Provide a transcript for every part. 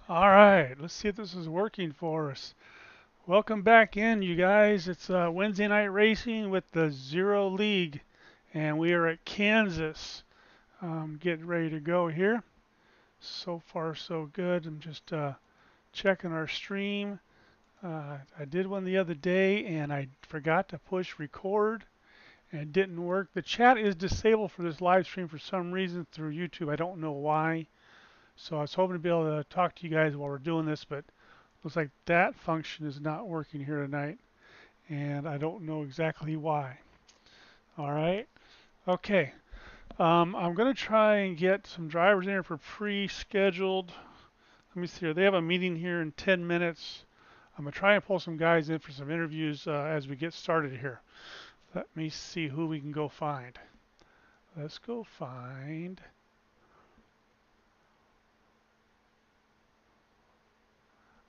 All right, let's see if this is working for us. Welcome back in, you guys. It's Wednesday night racing with the Zero League, and we are at Kansas. Getting ready to go here. So far, so good. I'm just checking our stream. I did one the other day, and I forgot to push record, and it didn't work. The chat is disabled for this live stream for some reason through YouTube. I don't know why. So I was hoping to be able to talk to you guys while we're doing this, but looks like that function is not working here tonight, and I don't know exactly why. All right. Okay. I'm going to try and get some drivers in here for pre-scheduled. Let me see here. They have a meeting here in 10 minutes. I'm going to try and pull some guys in for some interviews as we get started here. Let me see who we can go find. Let's go find.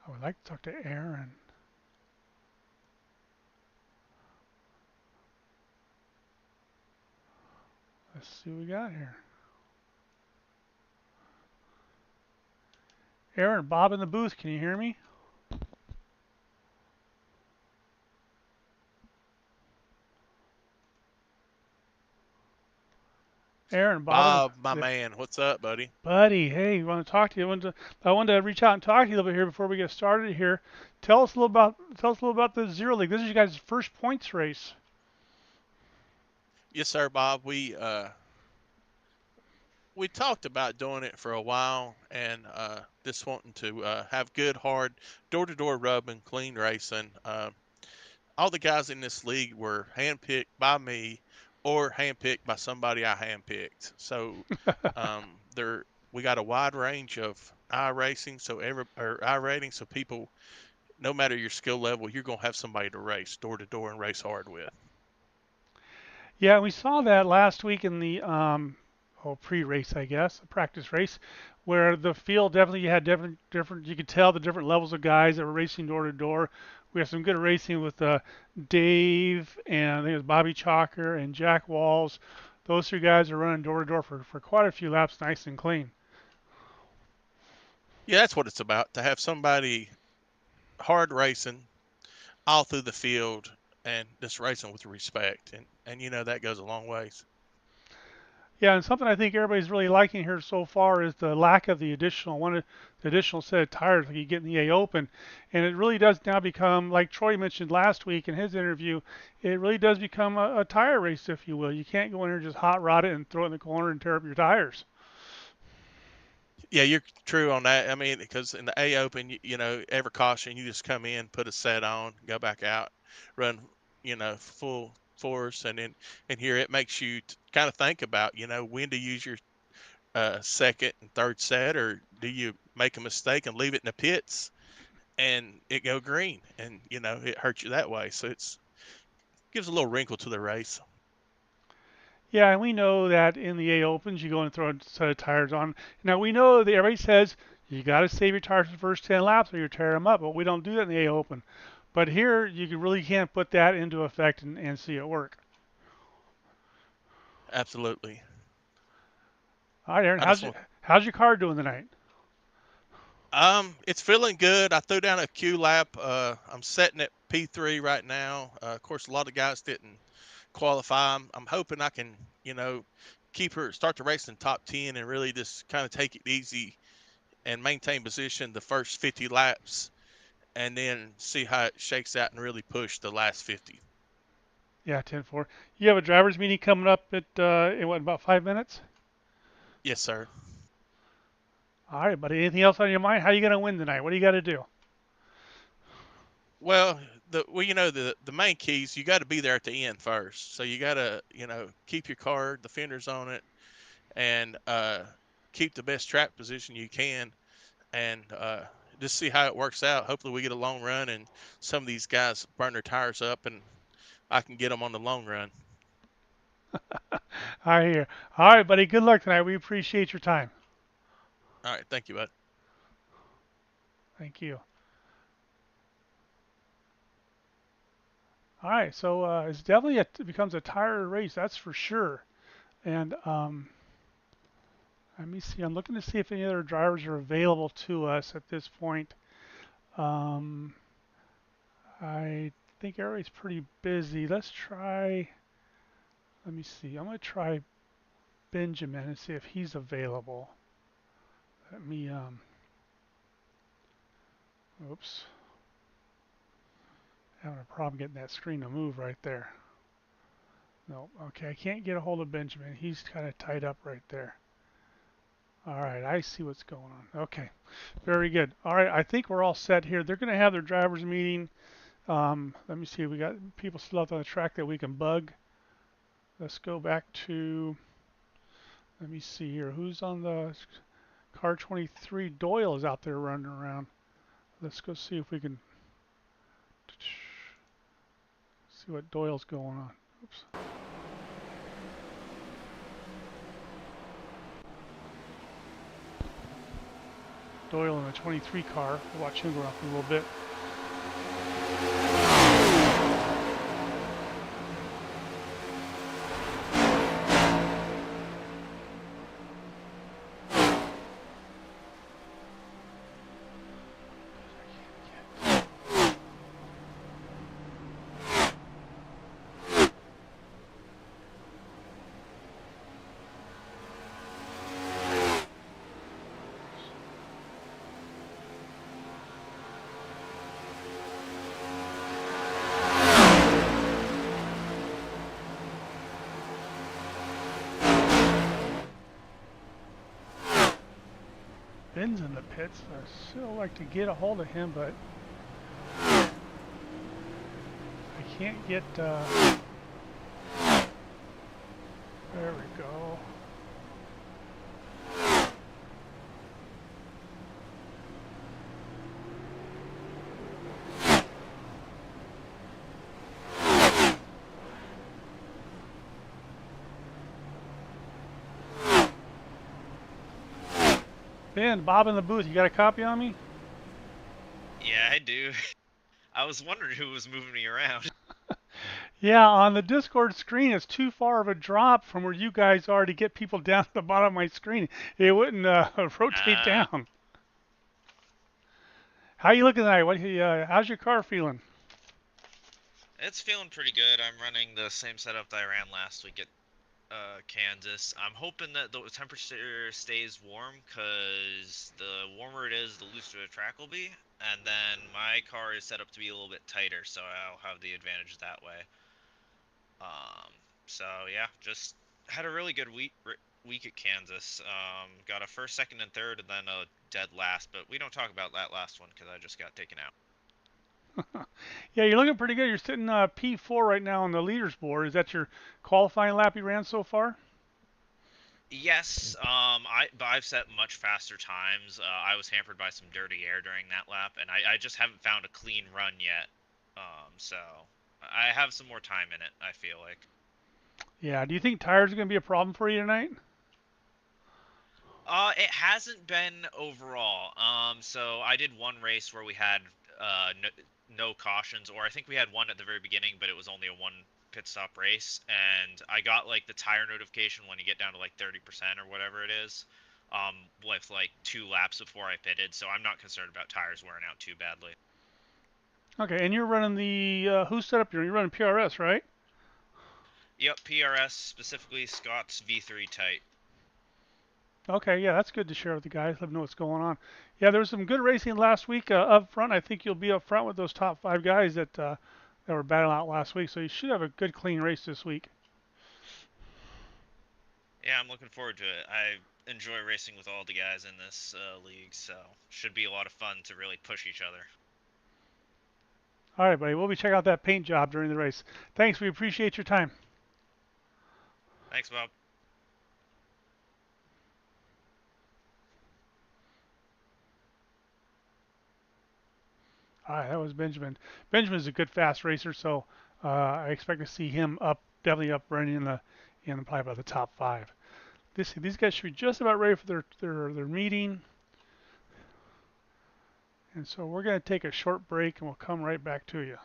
I would like to talk to Aaron. Let's see what we got here. Aaron, Bob in the booth, can you hear me? Aaron, Bob in Bob, my the man, what's up, buddy? buddy. Hey, want to talk to you? I wanted to reach out and talk to you a little bit here before we get started here. Tell us a little about the Zero League. This is you guys' first points race. Yes, sir, Bob. We talked about doing it for a while, and just wanting to have good, hard, door-to-door rubbing, clean racing. All the guys in this league were handpicked by me, or handpicked by somebody I handpicked. So there, we got a wide range of iRacing, so or iRating, so people, no matter your skill level, you're gonna have somebody to race door to door and race hard with. Yeah, we saw that last week in the pre-race, I guess, a practice race, where the field definitely had different. You could tell the different levels of guys that were racing door to door. We had some good racing with Dave and I think it was Bobby Chalker and Jack Walls. Those three guys are running door to door for quite a few laps, nice and clean. Yeah, that's what it's about, to have somebody hard racing all through the field and just racing with respect. And that goes a long ways. Yeah, and something I think everybody's really liking here so far is the lack of the additional set of tires like you get in the A Open, and it really does now become, like Troy mentioned last week in his interview, it really does become a tire race, if you will. You can't go in there and just hot rod it and throw it in the corner and tear up your tires. Yeah, you're true on that. I mean, because in the A Open, every caution, you just come in, put a set on, go back out, run, full force, and here it makes you kind of think about, when to use your second and third set, or do you make a mistake and leave it in the pits and it go green, and it hurts you that way. So it's gives a little wrinkle to the race. Yeah, and we know that in the A Opens, you go and throw a set of tires on. Now we know that everybody says you got to save your tires for the first 10 laps or you tear them up, but we don't do that in the A Open. But here, really can't put that into effect and see it work. Absolutely. All right, Aaron, I just want. how's your car doing tonight? It's feeling good. I threw down a Q lap. I'm setting at P3 right now. Of course, a lot of guys didn't qualify. I'm hoping I can, start the race in top 10 and really just kind of take it easy and maintain position the first 50 laps, and then see how it shakes out and really push the last 50. Yeah, 10-4. You have a drivers meeting coming up in what, about 5 minutes? Yes, sir. All right, buddy. Anything else on your mind? How are you gonna win tonight? What do you got to do? Well, the main keys, you got to be there at the end first. So you got to keep your car, the fenders on it, and keep the best track position you can, and just see how it works out. Hopefully, we get a long run, and some of these guys burn their tires up, and I can get them on the long run. I hear. All right, buddy. Good luck tonight. We appreciate your time. All right, thank you, bud. Thank you. All right, so it's definitely it becomes a tire race, that's for sure. And Let me see. I'm looking to see if any other drivers are available to us at this point. Um, I think everybody's pretty busy. Let's try. Let me see. I'm going to try Benjamin and see if he's available. Let me. Oops. Having a problem getting that screen to move right there. No. Okay. I can't get a hold of Benjamin. He's kind of tied up right there. All right. I see what's going on. Okay. Very good. All right. I think we're all set here. They're going to have their drivers meeting. Let me see. We got people still out on the track that we can bug. Let's go back to. Let me see here. Who's on the car 23? Doyle is out there running around. Let's go see if we can see what Doyle's going on. Oops. Doyle in the 23 car. We'll watch him go around for a little bit. Ben's in the pits. I still like to get a hold of him, but I can't get. There we go. Ben, Bob in the booth. You got a copy on me? Yeah, I do. I was wondering who was moving me around. Yeah, on the Discord screen, it's too far of a drop from where you guys are to get people down to the bottom of my screen. It wouldn't rotate down. How you looking tonight? How's your car feeling? It's feeling pretty good. I'm running the same setup that I ran last week at Kansas. I'm hoping that the temperature stays warm, because the warmer it is, the looser the track will be. And then my car is set up to be a little bit tighter, so I'll have the advantage that way. So yeah, just had a really good week at Kansas. Got a first, second, and third, and then a dead last. But we don't talk about that last one because I just got taken out. Yeah, you're looking pretty good. You're sitting P4 right now on the leaders board. Is that your qualifying lap you ran so far? Yes, but I've set much faster times. I was hampered by some dirty air during that lap, and I just haven't found a clean run yet. So I have some more time in it, I feel like. Yeah. Do you think tires are going to be a problem for you tonight? It hasn't been overall. So I did one race where we had no cautions, or I think we had one at the very beginning, but it was only a one pit stop race, and I got like the tire notification when you get down to like 30% or whatever it is, with like 2 laps before I pitted. So I'm not concerned about tires wearing out too badly. Okay, and you're running the who setup you're running PRS, right? Yep, PRS, specifically Scott's V3 tight. Okay, yeah, that's good to share with the guys. Let them know what's going on. Yeah, there was some good racing last week up front. I think you'll be up front with those top 5 guys that were battling out last week. So you should have a good, clean race this week. Yeah, I'm looking forward to it. I enjoy racing with all the guys in this league, so should be a lot of fun to really push each other. All right, buddy. We'll be checking out that paint job during the race. Thanks. We appreciate your time. Thanks, Bob. All right, that was Benjamin. Benjamin's a good fast racer, so I expect to see him definitely up running in probably about the top 5. These guys should be just about ready for their meeting. And so we're going to take a short break and we'll come right back to you.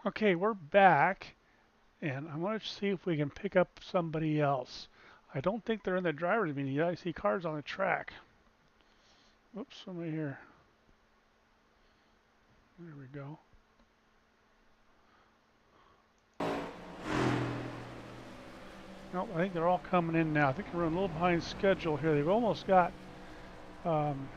Okay, we're back, and I want to see if we can pick up somebody else. I don't think they're in the driver's meeting yet. I see cars on the track. Oops, somebody here. There we go. Nope, I think they're all coming in now. I think we're a little behind schedule here. They've almost got um,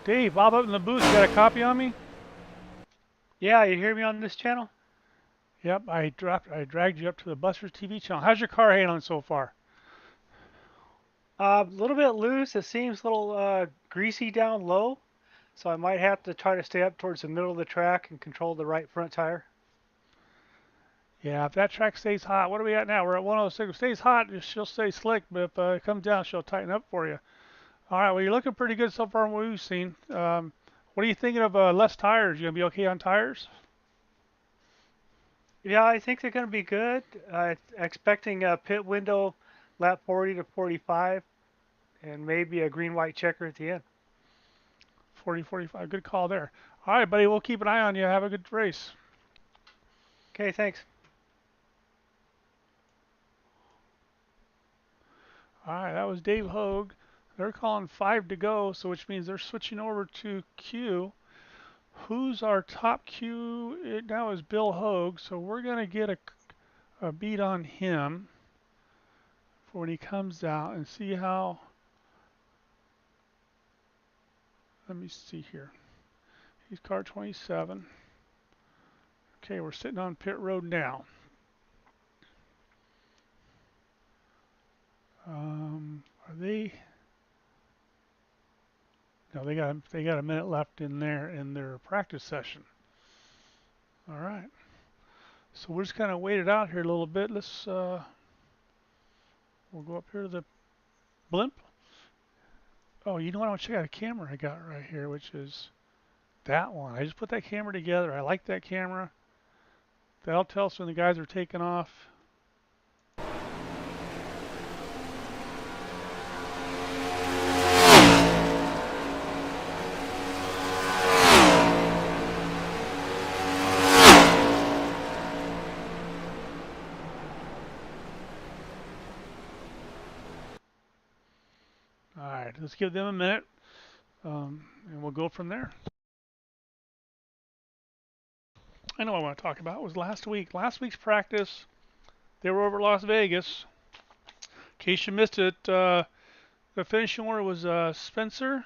Dave, Bob up in the booth. You got a copy on me? Yeah, you hear me on this channel? Yep, I dragged you up to the Busters TV channel. How's your car handling so far? A little bit loose. It seems a little greasy down low, so I might have to try to stay up towards the middle of the track and control the right front tire. Yeah, if that track stays hot, what are we at now? We're at 106. If it stays hot, she'll stay slick, but if it comes down, she'll tighten up for you. All right, well, you're looking pretty good so far from what we've seen. What are you thinking of less tires? You gonna be okay on tires? Yeah, I think they're going to be good. Expecting a pit window lap 40 to 45 and maybe a green-white checker at the end. 40, 45. Good call there. All right, buddy, we'll keep an eye on you. Have a good race. Okay, thanks. All right, that was Dave Hogue. They're calling 5 to go, so which means they're switching over to Q. Who's our top Q? It now is Bill Hogue, so we're going to get a beat on him for when he comes out and see how. Let me see here. He's car 27. Okay, we're sitting on pit road now. Are they? No, they got a minute left in their practice session. All right. So we're just kind of wait it out here a little bit. We'll go up here to the blimp. Oh, you know what? I want to check out a camera I got right here, which is that one. I just put that camera together. I like that camera. That'll tell us when the guys are taking off. All right, let's give them a minute, and we'll go from there. I know what I want to talk about. It was last week. Last week's practice, they were over Las Vegas. In case you missed it, the finishing order was Spencer,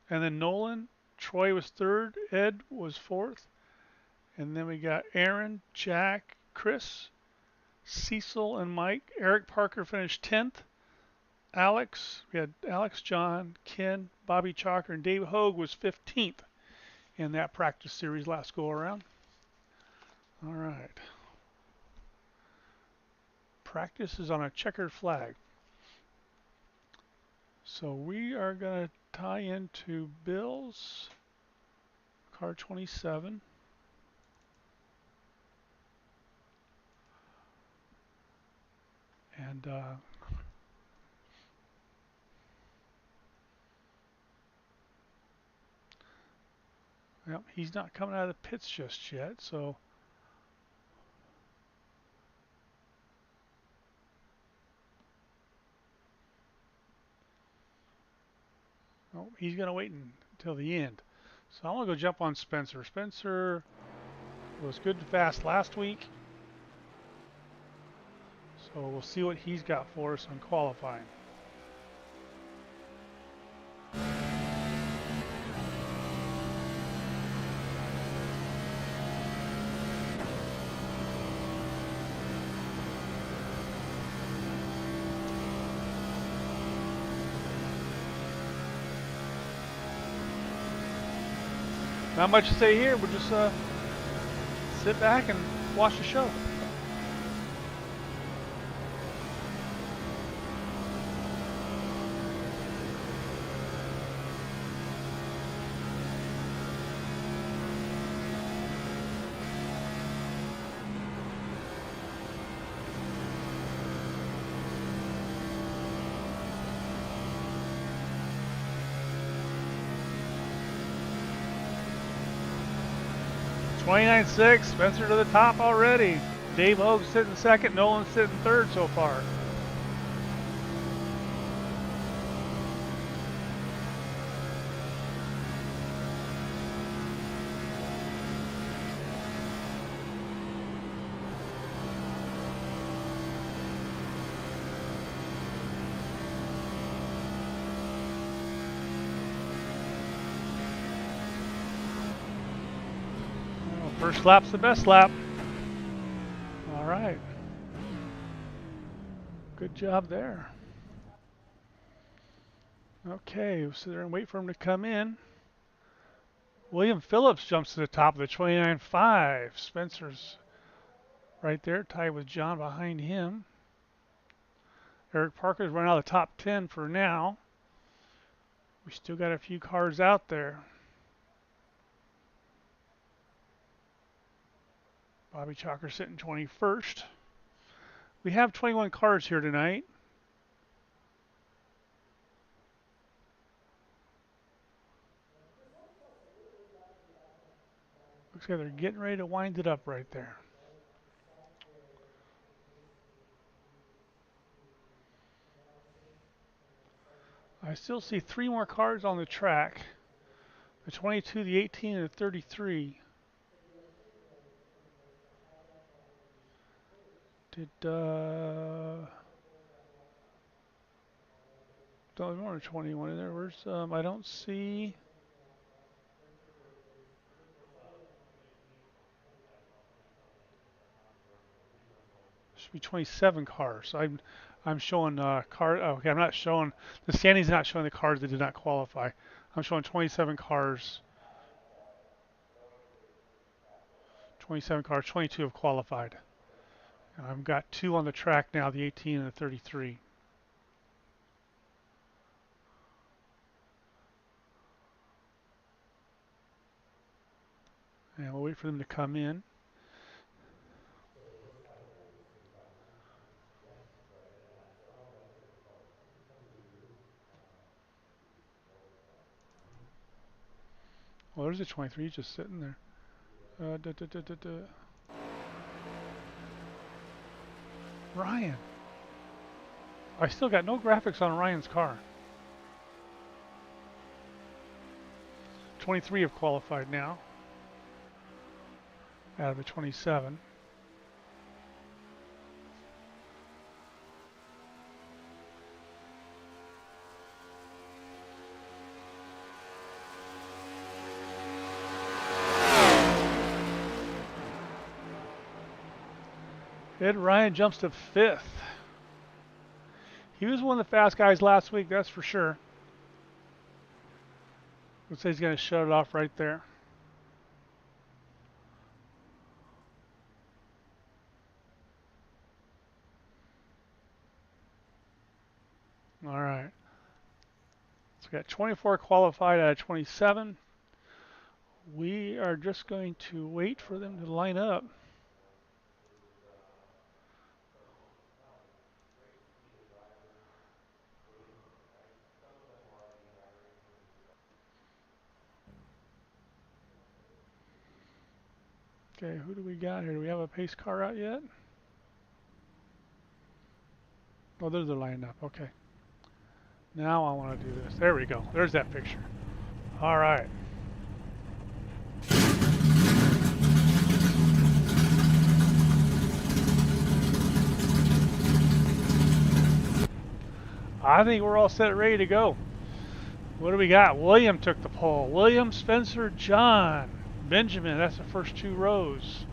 and then Nolan. Troy was third. Ed was fourth. And then we got Aaron, Jack, Chris, Cecil, and Mike. Eric Parker finished 10th. Alex, we had Alex, John, Ken, Bobby Chalker, and Dave Hogue was 15th in that practice series last go around. All right. Practice is on a checkered flag. So we are going to tie into Bill's car 27. And well, he's not coming out of the pits just yet, so oh, he's going to wait until the end. So I'm going to go jump on Spencer. Spencer was good and fast last week. So we'll see what he's got for us on qualifying. Not much to say here. We'll just sit back and watch the show. 29.6, Spencer to the top already. Dave Hogue sitting second, Nolan sitting third so far. First lap's the best lap. All right. Good job there. Okay, we'll sit there and wait for him to come in. William Phillips jumps to the top of the 29.5. Spencer's right there, tied with John behind him. Eric Parker's run out of the top 10 for now. We still got a few cars out there. Bobby Chalker sitting 21st. We have 21 cars here tonight. Looks like they're getting ready to wind it up right there. I still see 3 more cars on the track. The 22, the 18, and the 33. Don't remember 21 in there. Where's I don't see. Should be 27 cars. So I'm showing car. Oh, okay, I'm not showing the standings. Not showing the cars that did not qualify. I'm showing 27 cars. 27 cars. 22 have qualified. And I've got 2 on the track now. The 18 and the 33. And we'll wait for them to come in. Well, there's a 23 just sitting there. Ryan. I still got no graphics on Ryan's car. 23 have qualified now. Out of the 27. Ed Ryan jumps to 5th. He was one of the fast guys last week, that's for sure. Looks like he's going to shut it off right there. All right. So we got 24 qualified out of 27. We are just going to wait for them to line up. Okay, who do we got here? Do we have a pace car out yet? Oh, they're lined up. Okay. Now I want to do this. There we go. There's that picture. All right. I think we're all set, ready to go. What do we got? William took the pole. William, Spencer, John, Benjamin. That's the first 2 rows.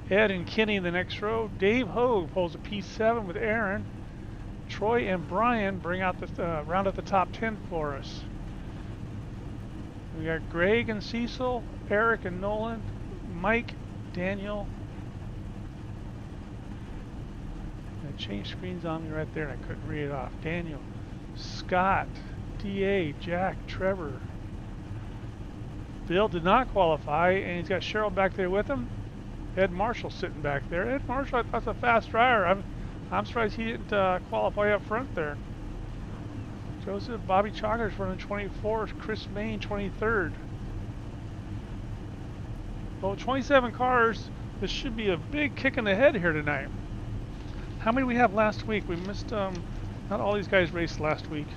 Ed and Kenny in the next row. Dave Hogue pulls a P7 with Aaron. Troy and Brian bring out the round out the top 10 for us. We got Greg and Cecil, Eric and Nolan, Mike, Daniel. It changed screens on me right there and I couldn't read it off. Daniel, Scott, DA, Jack, Trevor. Bill did not qualify, and he's got Cheryl back there with him. Ed Marshall sitting back there. Ed Marshall, I thought's a fast driver. I'm surprised he didn't qualify up front there. Joseph, Bobby Chalker's running 24th. Chris Main 23rd. Well, 27 cars. This should be a big kick in the head here tonight. How many we have last week? We missed, not all these guys raced last week.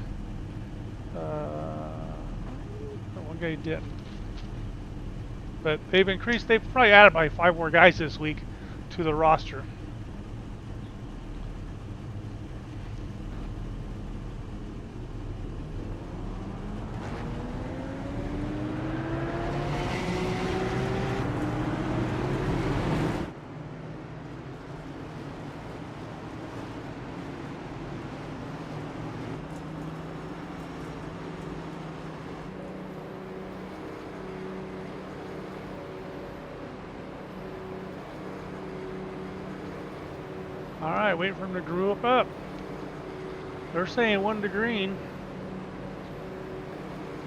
One guy didn't. But they've increased, they've probably added by 5 more guys this week to the roster. Alright, waiting for them to group up. They're saying 1 to green.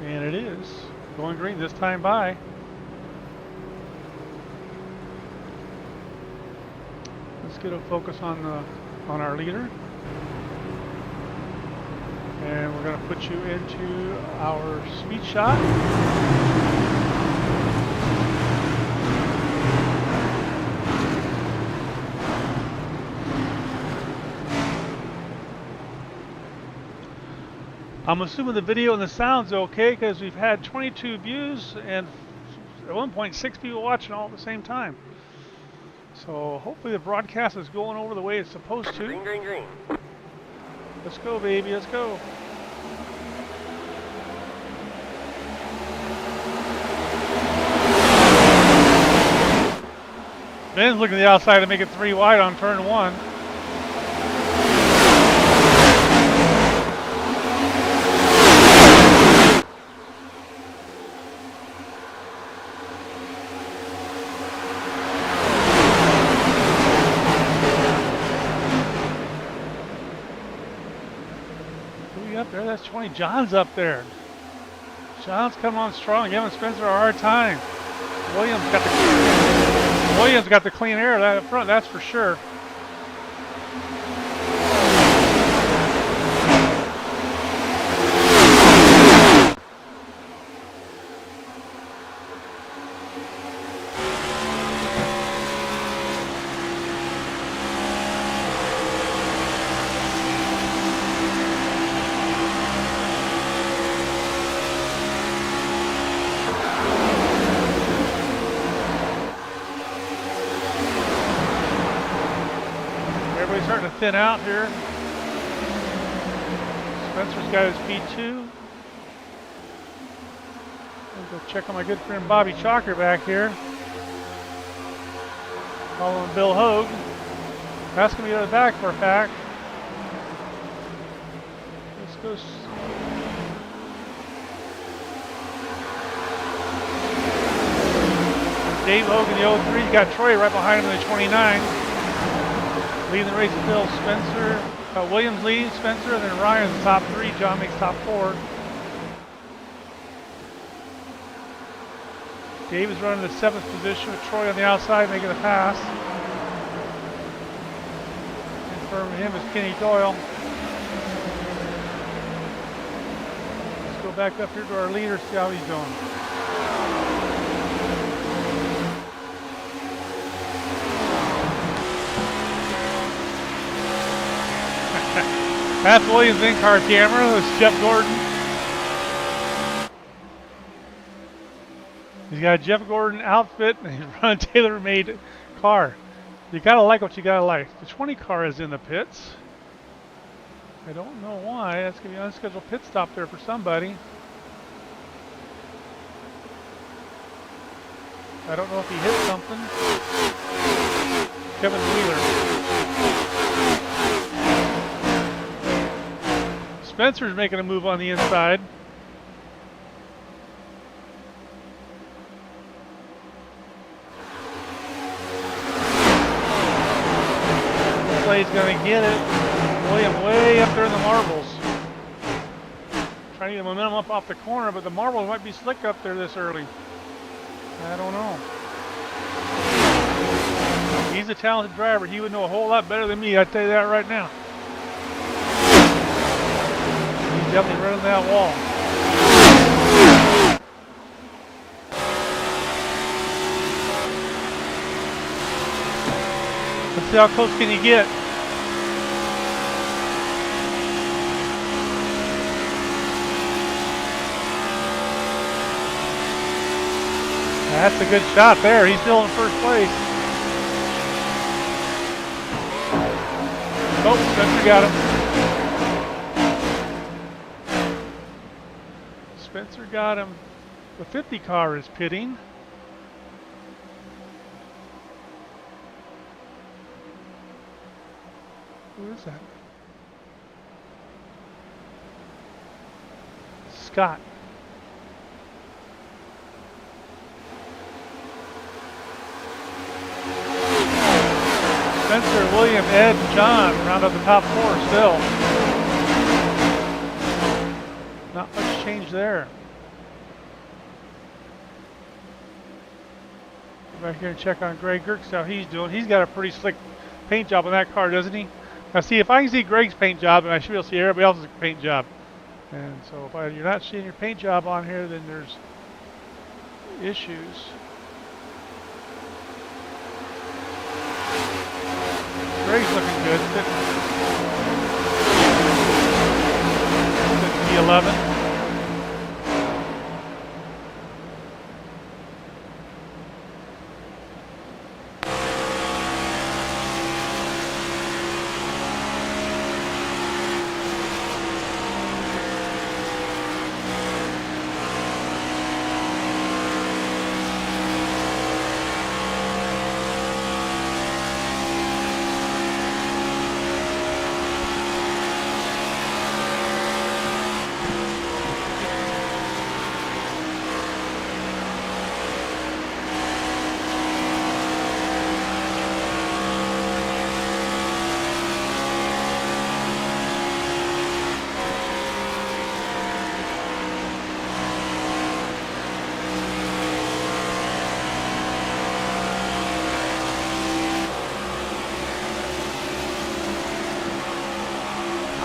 And it is. Going green this time by. Let's get a focus on our leader. And we're going to put you into our speed shot. I'm assuming the video and the sound's okay because we've had 22 views and at one point 6 people watching all at the same time. So hopefully the broadcast is going over the way it's supposed to. Green, green, green. Let's go, baby, let's go. Ben's looking to the outside to make it 3 wide on turn 1. Up there, that's 20. John's up there. John's coming on strong, giving Spencer a hard time. Williams got the clean air up front, that's for sure. Starting to thin out here. Spencer's got his P2. I'll go check on my good friend Bobby Chalker back here. Following Bill Hogue. That's going to be out of the back for a fact. Let's go. Dave Hogue in the 03. You got Troy right behind him in the 29. Leading the race is Bill Spencer. Williams leads Spencer, and then Ryan's the top 3. John makes top 4. Dave is running the 7th position with Troy on the outside making the pass. In front of him is Kenny Doyle. Let's go back up here to our leader, see how he's doing. That's Williams' in-car camera. That's Jeff Gordon. He's got a Jeff Gordon outfit and he's running a tailor-made car. You gotta like what you gotta like. The 20 car is in the pits. I don't know why. That's gonna be an unscheduled pit stop there for somebody. I don't know if he hit something. Kevin Wheeler. Spencer's making a move on the inside. Slade's going to get it. William way up there in the marbles. Trying to get the momentum up off the corner, but the marbles might be slick up there this early. I don't know. He's a talented driver. He would know a whole lot better than me, I tell you that right now. Definitely running that wall. Let's see how close can you get. That's a good shot there. He's still in first place. Oh, Spencer got him. Spencer got him. The 50 car is pitting. Who is that? Scott. Spencer, William, Ed, and John round up the top 4 still. Not much change there. Go back here and check on Greg Gerks how he's doing. He's got a pretty slick paint job on that car, doesn't he? Now see, if I can see Greg's paint job, and I should be able to see everybody else's paint job. And so if you're not seeing your paint job on here, then there's issues. Greg's looking good. Sitting P11.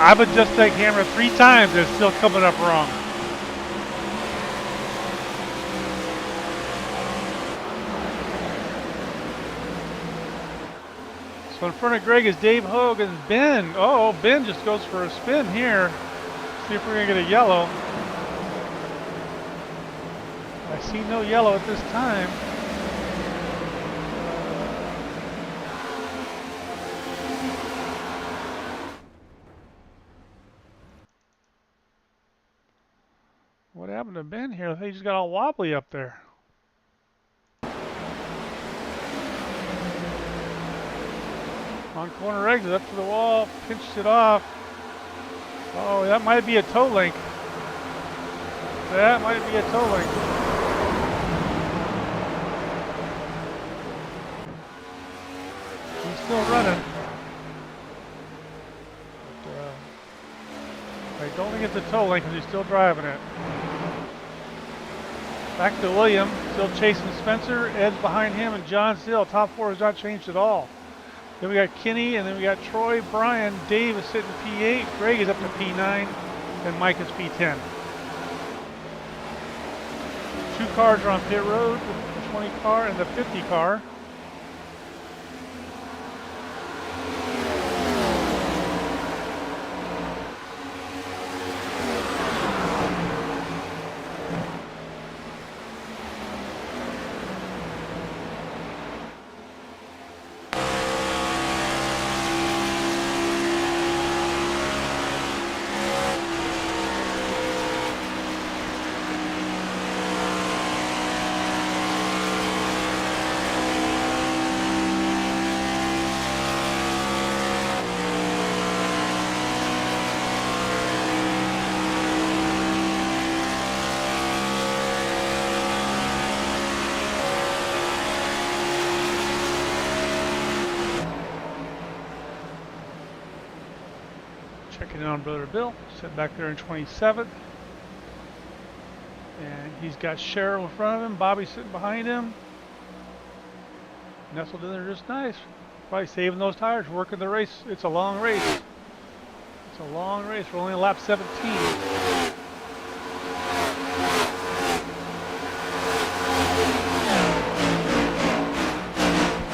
I've adjusted that camera 3 times and it's still coming up wrong. So in front of Greg is Dave Hogue and Ben. Oh, Ben just goes for a spin here. See if we're going to get a yellow. I see no yellow at this time. What happened to Ben here? He just got all wobbly up there. On corner exit, up to the wall, pinched it off. Oh, that might be a toe link. That might be a toe link. He's still running. But, I don't think it's a toe link because he's still driving it. Back to William, still chasing Spencer. Ed's behind him, and John still. Top 4 has not changed at all. Then we got Kenny, and then we got Troy, Brian. Dave is sitting P8. Greg is up to P9, and Mike is P10. 2 cars are on pit road, the 20 car and the 50 car. Checking in on Brother Bill, sitting back there in 27th. And he's got Cheryl in front of him, Bobby sitting behind him. Nestled in there just nice. Probably saving those tires, working the race. It's a long race. It's a long race. We're only on lap 17.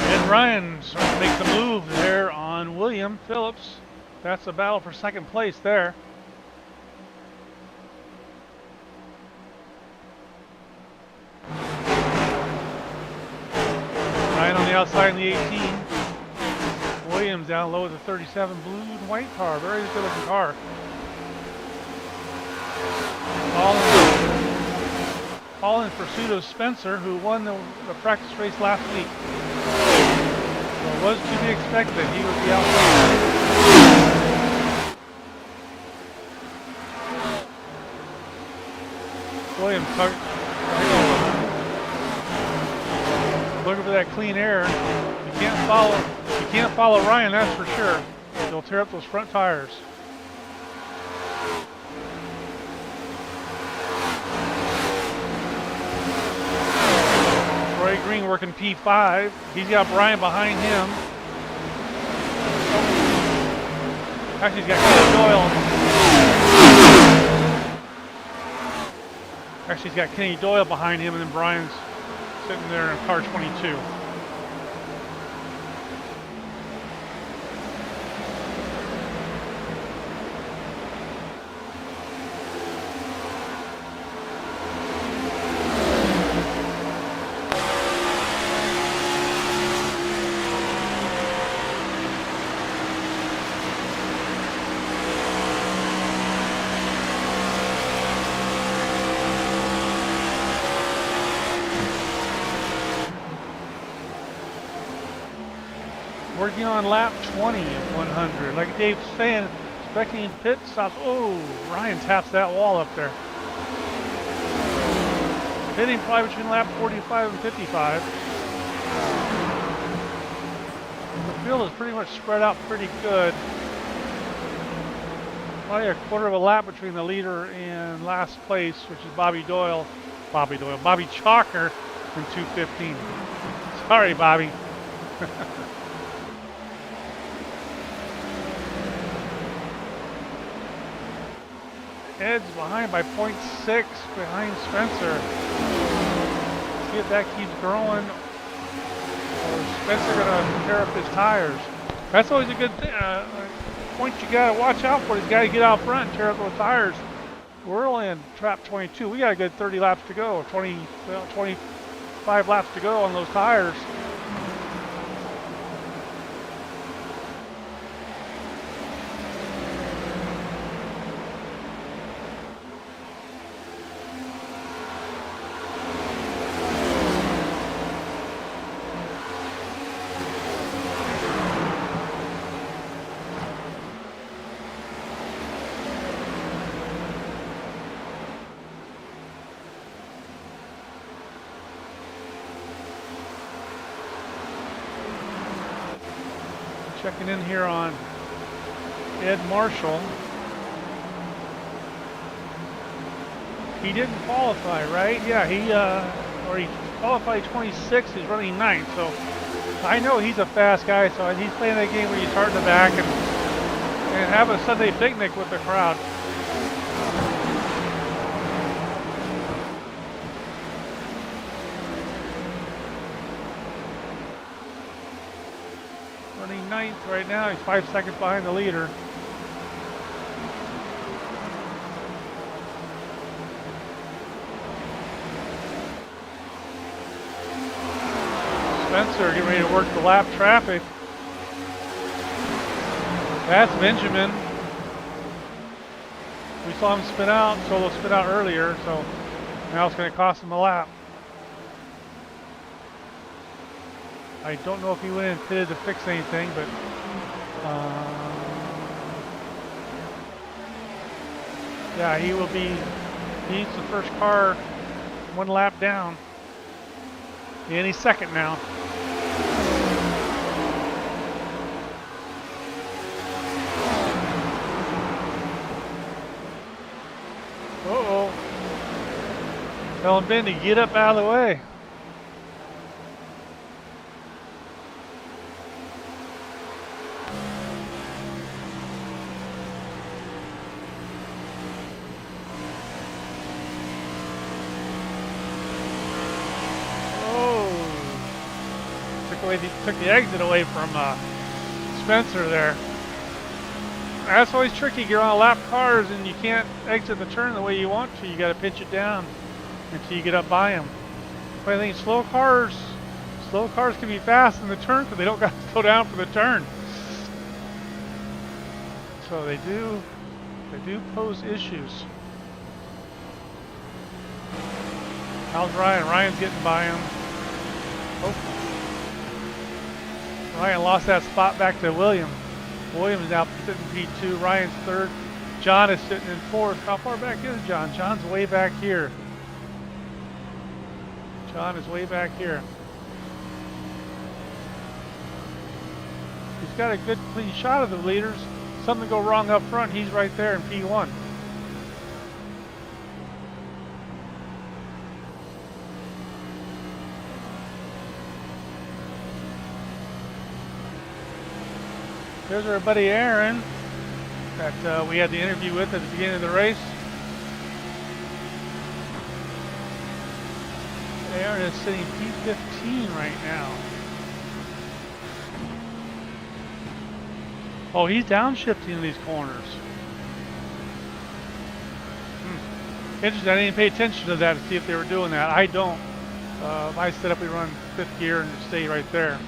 And Ryan starting to make the move there on William Phillips. That's a battle for second place there. Ryan on the outside in the 18. Williams down low with the 37 blue and white car. Very good looking car. All in pursuit of Spencer, who won the practice race last week. So it was to be expected he would be out front. Williams looking for that clean air. You can't follow Ryan, that's for sure. He'll tear up those front tires. Troy Green working P5. He's got Brian behind him. Actually, he's got Kenny Doyle. Actually, he's got Kenny Doyle behind him, and then Brian's sitting there in car 22. Working on lap 20 of 100. Like Dave's saying, expecting pit stops. Oh, Ryan taps that wall up there. Pitting probably between lap 45 and 55. The field is pretty much spread out pretty good. Probably a quarter of a lap between the leader and last place, which is Bobby Chalker in 2:15. Sorry, Bobby. Ed's behind by 0.6 behind Spencer. See if that keeps growing, or Spencer gonna tear up his tires. That's always a good thing. Point you gotta watch out for. He's got to get out front and tear up those tires. We're only in trap 22. We got a good 30 laps to go, 25 laps to go on those tires. Checking in here on Ed Marshall. He didn't qualify, right? Yeah, he qualified 26. He's running 9th, so I know he's a fast guy. So he's playing that game where you start in the back and have a Sunday picnic with the crowd. Running 9th right now. He's 5 seconds behind the leader. Spencer getting ready to work the lap traffic. That's Benjamin. We saw him spin out, solo spin out earlier, so now it's going to cost him a lap. I don't know if he went in and pitted to fix anything, but yeah, he will be. He's the first car 1 lap down, and he's second now. Uh-oh. Telling Ben to get up out of the way. took the exit away from Spencer there. That's always tricky. You're on lap cars and you can't exit the turn the way you want to. You got to pitch it down until you get up by them. But I think slow cars can be fast in the turn because they don't got to slow down for the turn. So they do pose issues. How's Ryan? Ryan's getting by him. Oh. Ryan lost that spot back to William. Williams now sitting P2. Ryan's third. John is sitting in fourth. How far back is John? John's way back here. John is way back here. He's got a good clean shot of the leaders. Something go wrong up front, he's right there in P1. There's our buddy Aaron that we had the interview with at the beginning of the race. Aaron is sitting P15 right now. Oh, he's downshifting in these corners. Interesting, I didn't pay attention to that to see if they were doing that. I don't. I set up, we run 5th gear and stay right there.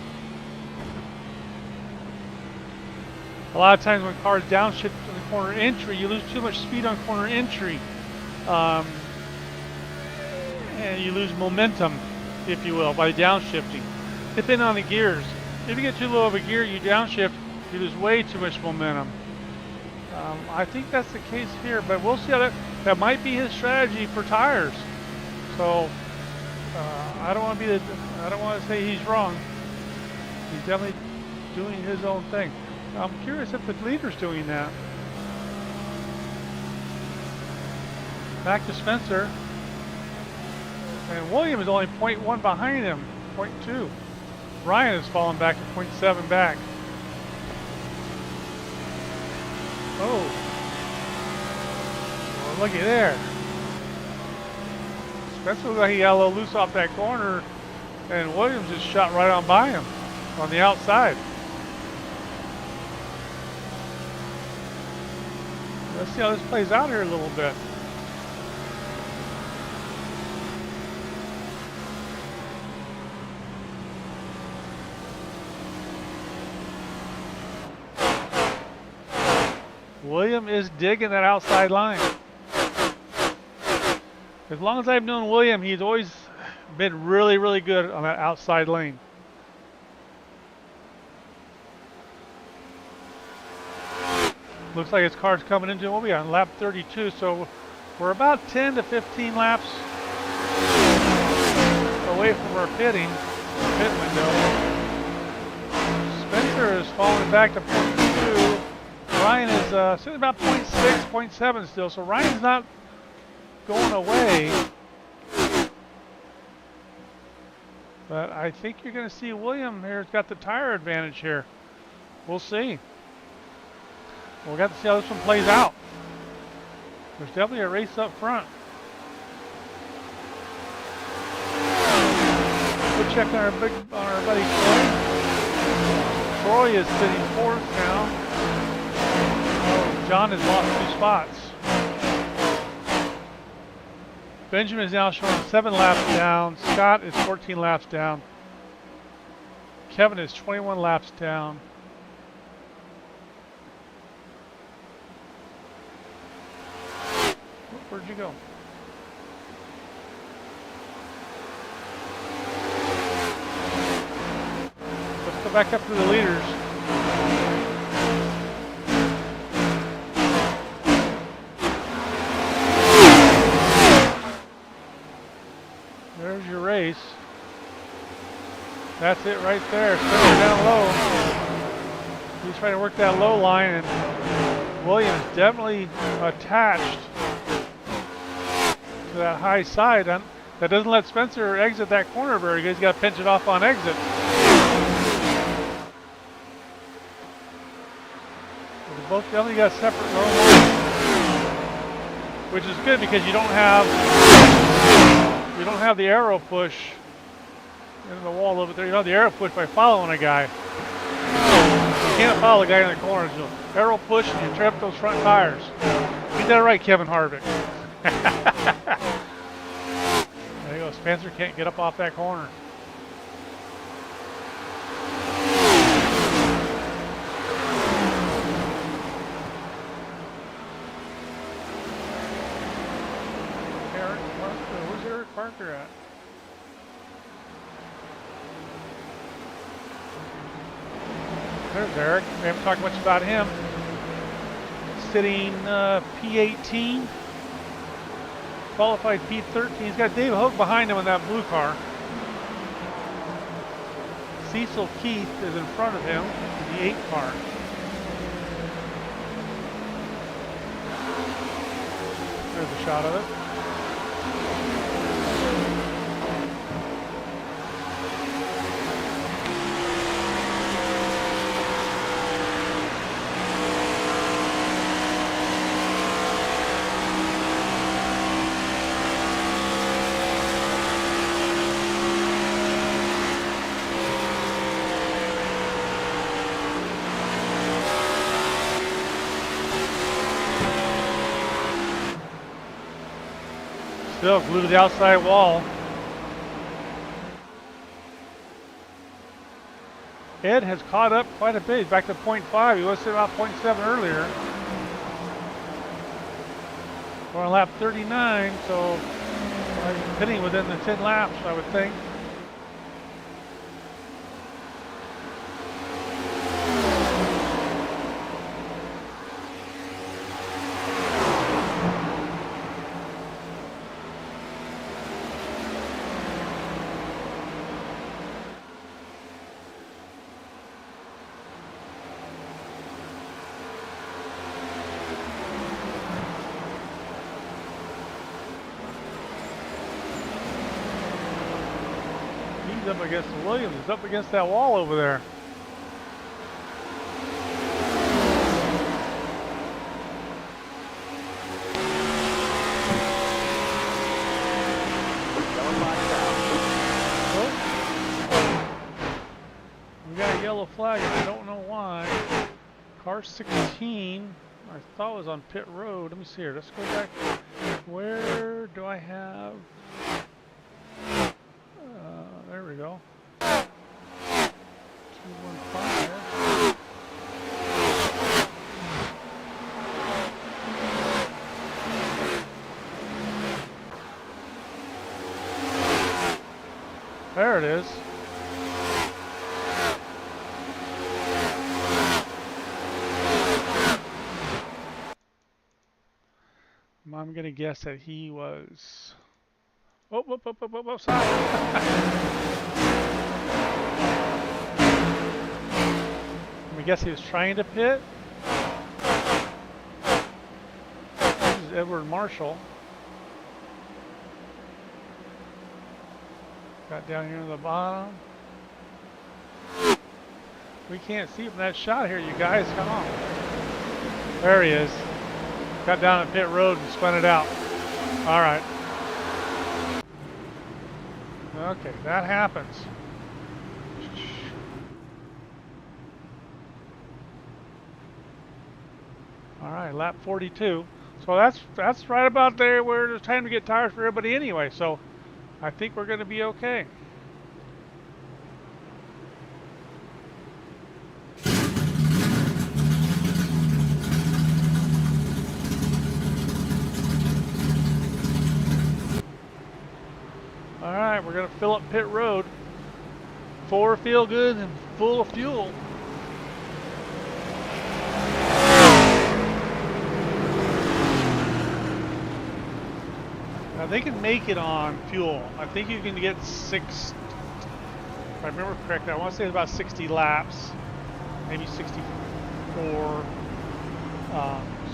A lot of times when cars downshift in the corner entry, you lose too much speed on corner entry. And you lose momentum, if you will, by downshifting. Depending on the gears. If you get too low of a gear, you downshift, you lose way too much momentum. I think that's the case here, but we'll see how that might be his strategy for tires. So I don't want to say he's wrong. He's definitely doing his own thing. I'm curious if the leader's doing that. Back to Spencer. And William is only 0.1 behind him, 0.2. Ryan has fallen back to 0.7 back. Oh. Well, looky there. Spencer looked like he got a little loose off that corner, and Williams just shot right on by him on the outside. Let's see how this plays out here a little bit. William is digging that outside line. As long as I've known William, he's always been really, really good on that outside lane. Looks like his car's coming into, what are we on, lap 32, so we're about 10 to 15 laps away from our pit window. Spencer is falling back to 0.2. Ryan is sitting about 0.6, 0.7 still, so Ryan's not going away. But I think you're going to see William here has got the tire advantage here. We'll see. We'll have to see how this one plays out. There's definitely a race up front. We'll check on our buddy Troy. Troy is sitting 4th now. John has lost 2 spots. Benjamin is now showing 7 laps down. Scott is 14 laps down. Kevin is 21 laps down. Where'd you go? Let's go back up to the leaders. There's your race. That's it right there. Spencer down low. He's trying to work that low line, and Williams definitely attached to that high side. That doesn't let Spencer exit that corner very good. He's got to pinch it off on exit. But they both definitely got separate low lines, which is good because you don't have the aero push into the wall a little bit there. You know, the arrow push by following a guy. You can't follow the guy in the corners. You'll arrow push and you trip those front tires. Get that right, Kevin Harvick. There you go. Spencer can't get up off that corner. Eric Parker. Where's Eric Parker at? There's Eric. We haven't talked much about him. Sitting P18. Qualified P13. He's got Dave Hogue behind him in that blue car. Cecil Keith is in front of him in the 8 car. There's a shot of it. Still glued to the outside wall. Ed has caught up quite a bit. He's back to 0.5. He was sitting about 0.7 earlier. We're on lap 39, so hitting within the 10 laps, I would think. Up against Williams. He's up against that wall over there. We got a yellow flag. I don't know why. Car 16, I thought was on pit road. Let me see here. Let's go back. Where do I have? There we go. 215. There it is. I'm gonna guess that he was. Oh, sorry. I guess he was trying to pit. This is Edward Marshall. Got down here to the bottom. We can't see from that shot here, you guys. Come on. There he is. Got down at pit road and spun it out. All right. Okay, that happens. All right, lap 42. So that's right about there where it's time to get tires for everybody anyway. So I think we're going to be okay. All right, we're going to fill up pit road. 4 feel good and full of fuel. Now they can make it on fuel. I think you can get 6, if I remember correctly, I want to say about 60 laps, maybe 64.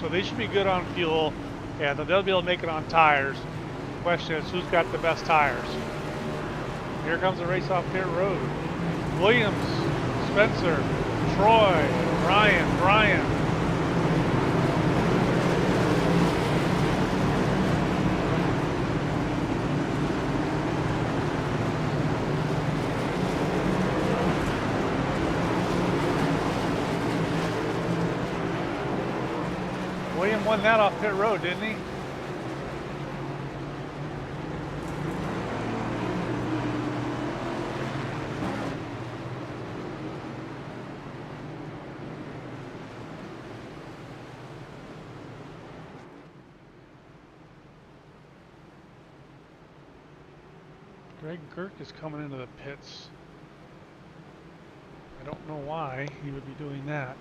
So they should be good on fuel, and they'll be able to make it on tires. The question is, who's got the best tires? Here comes the race off pit road. Williams, Spencer, Troy, Brian. won that off pit road, didn't he? Greg Girk is coming into the pits. I don't know why he would be doing that.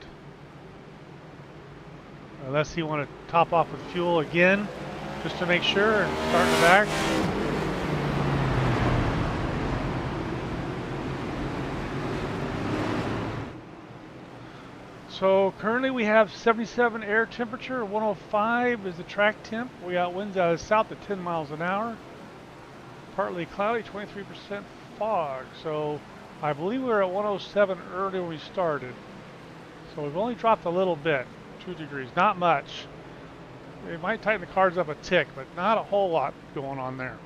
Unless he want to top off with fuel again, just to make sure and start in the back. So currently we have 77 air temperature, 105 is the track temp. We got winds out of the south at 10 miles an hour. Partly cloudy, 23% fog. So I believe we were at 107 earlier when we started. So we've only dropped a little bit, 2 degrees, not much. It might tighten the cars up a tick, but not a whole lot going on there.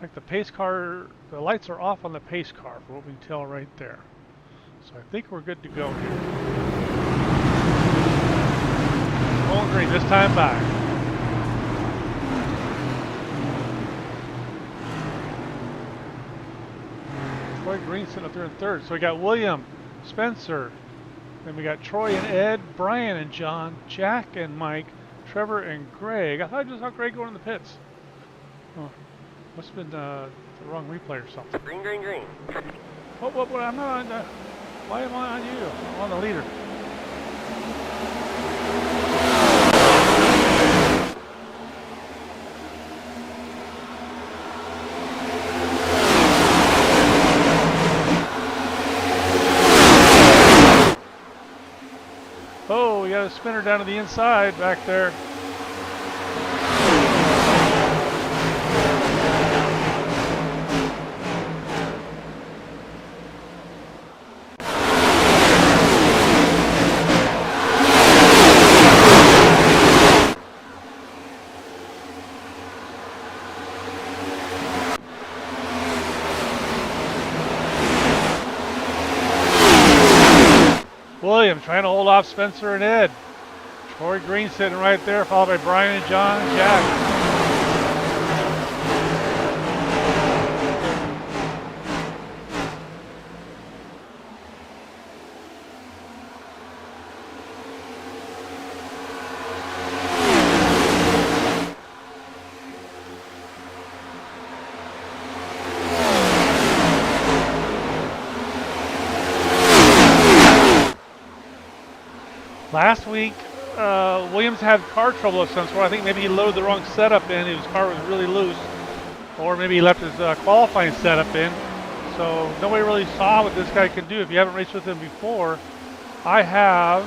Like the pace car, the lights are off on the pace car for what we can tell right there. So I think we're good to go here. Going green this time by. Troy Green sitting up there in third. So we got William, Spencer, then we got Troy and Ed, Brian and John, Jack and Mike, Trevor and Greg. I thought I just saw Greg going in the pits. Oh, must have been the wrong replay or something. Green, green, green. What, I'm not on the, why am I on you? I'm on the leader. Oh, we got a spinner down to the inside back there. William trying to hold off Spencer and Ed. Troy Green sitting right there, followed by Brian and John and Jack. Last week, Williams had car trouble of some sort. I think maybe he loaded the wrong setup in. His car was really loose. Or maybe he left his qualifying setup in. So nobody really saw what this guy can do. If you haven't raced with him before, I have.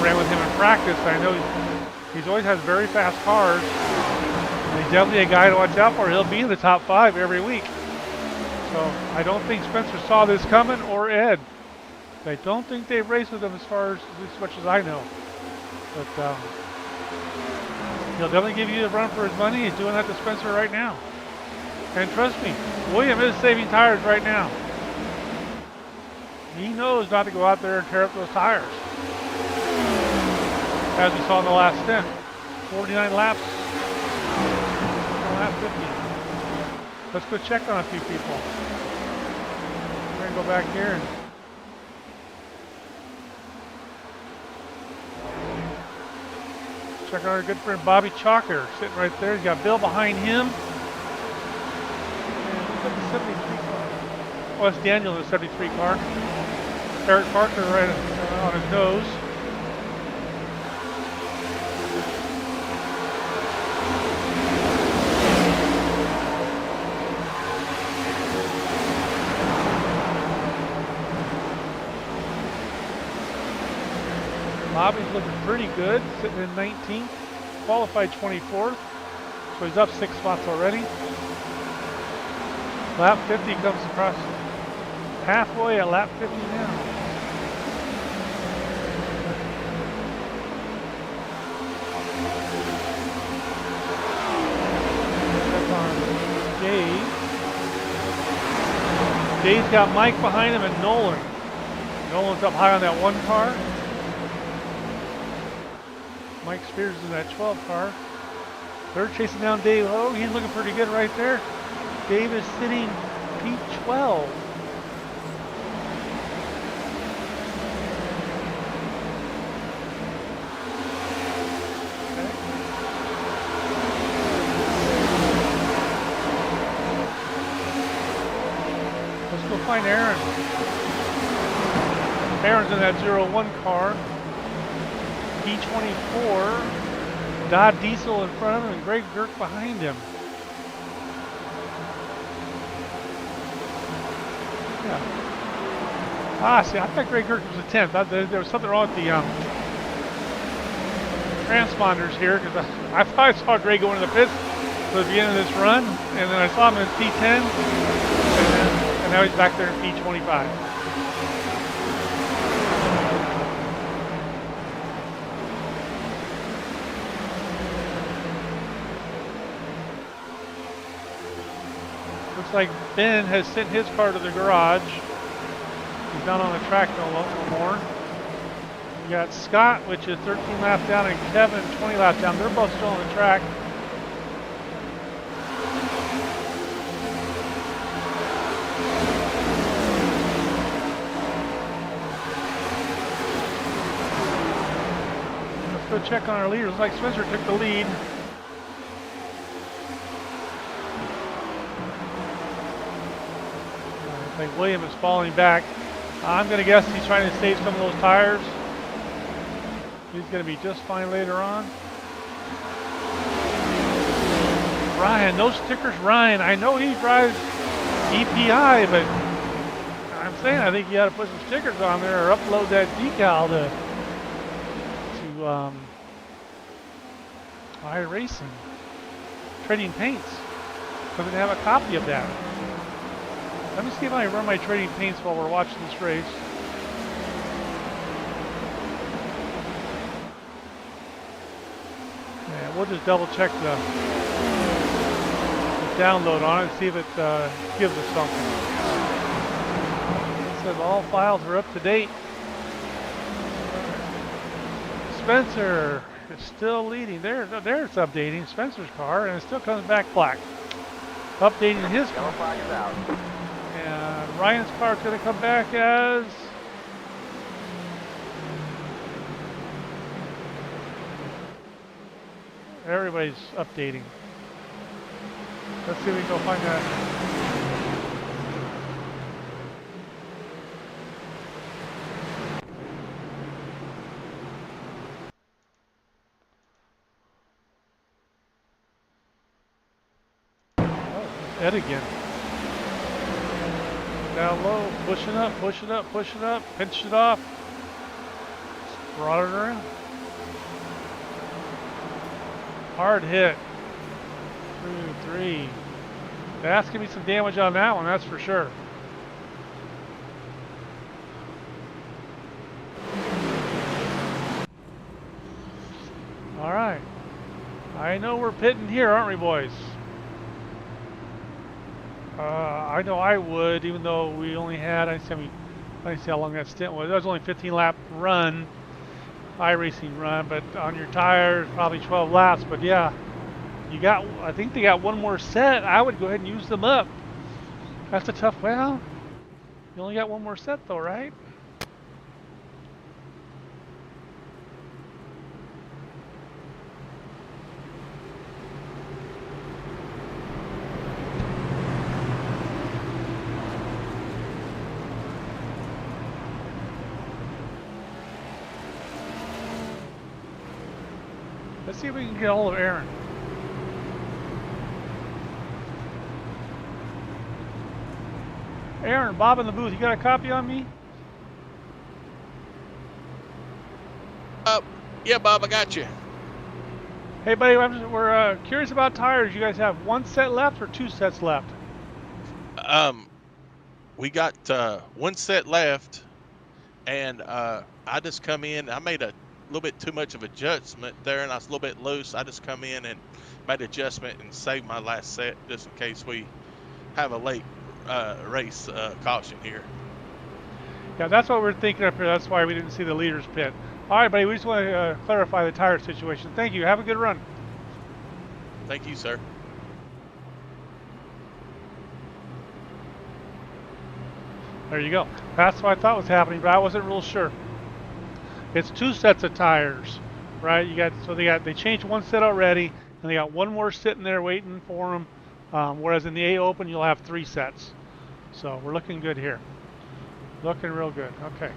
Ran with him in practice. I know he's always has very fast cars. And he's definitely a guy to watch out for. He'll be in the top 5 every week. So I don't think Spencer saw this coming, or Ed. I don't think they've raced with him as much as I know. But he'll definitely give you a run for his money. He's doing that to Spencer right now. And trust me, William is saving tires right now. He knows not to go out there and tear up those tires. As we saw in the last stint. 49 laps. Lap 50. Let's go check on a few people. We're going to go back here and check out our good friend Bobby Chalker sitting right there. He's got Bill behind him. And who's got the 73 car? Oh, that's Daniel in the 73 car. Eric Parker right on his nose. Bobby's looking pretty good, sitting in 19th, qualified 24th, so he's up 6 spots already. Lap 50 comes across halfway at lap 50 now. That's on Gabe. Dave's got Mike behind him and Nolan. Nolan's up high on that 1 car. Mike Spears is in that 12 car. They're chasing down Dave Hogue. He's looking pretty good right there. Dave is sitting P12. Let's go find Aaron. Aaron's in that 01 car. P24. Dodd Diesel in front of him and Greg Girk behind him. Yeah. Ah, see, I thought Greg Girk was a 10th. There was something wrong with the transponders here because I thought I saw Greg going to the pits at the beginning of this run, and then I saw him in P10, and now he's back there in P25. Looks like Ben has sent his car to the garage. He's not on the track no more. We got Scott, which is 13 laps down, and Kevin, 20 laps down. They're both still on the track. Let's go check on our leaders. Looks like Spencer took the lead. I think William is falling back. I'm going to guess he's trying to save some of those tires. He's going to be just fine later on. Ryan, no stickers, Ryan. I know he drives EPI, but I'm saying I think you got to put some stickers on there or upload that decal to iRacing. Trading Paints doesn't have a copy of that. Let me see if I can run my Trading Paints while we're watching this race. Yeah, we'll just double check the download on it and see if it gives us something. It says all files are up to date. Spencer is still leading. There it's updating Spencer's car, and it still comes back black. Updating his car. And Ryan's car is going to come back as everybody's updating. Let's see if we can go find that. Oh, Ed again. Down low, pushing up, pushing up, pushing up, pinched it off. Brought it around. Hard hit. 2, 3. That's gonna be some damage on that one, that's for sure. All right. I know we're pitting here, aren't we, boys? I know I would, even though we only had, I didn't see how long that stint was. That was only a 15 lap run, iRacing run, but on your tires, probably 12 laps. But yeah, I think they got one more set. I would go ahead and use them up. That's a tough, well, you only got one more set though, right? Let's see if we can get hold of Aaron. Aaron, Bob in the booth, you got a copy on me? Yeah, Bob, I got you. Hey, buddy, we're curious about tires. You guys have one set left or 2 sets left? We got one set left, and I just come in. I made a little bit too much of adjustment there, and I was a little bit loose. I just come in and made adjustment and saved my last set just in case we have a late race caution here. Yeah, that's what we're thinking up here. That's why we didn't see the leaders pit. All right, buddy. We just want to clarify the tire situation. Thank you. Have a good run. Thank you, sir. There you go. That's what I thought was happening, but I wasn't real sure. It's 2 sets of tires, right? They changed 1 set already, and they got 1 more sitting there waiting for them. Whereas in the A Open, you'll have 3 sets. So we're looking good here. Looking real good. Okay.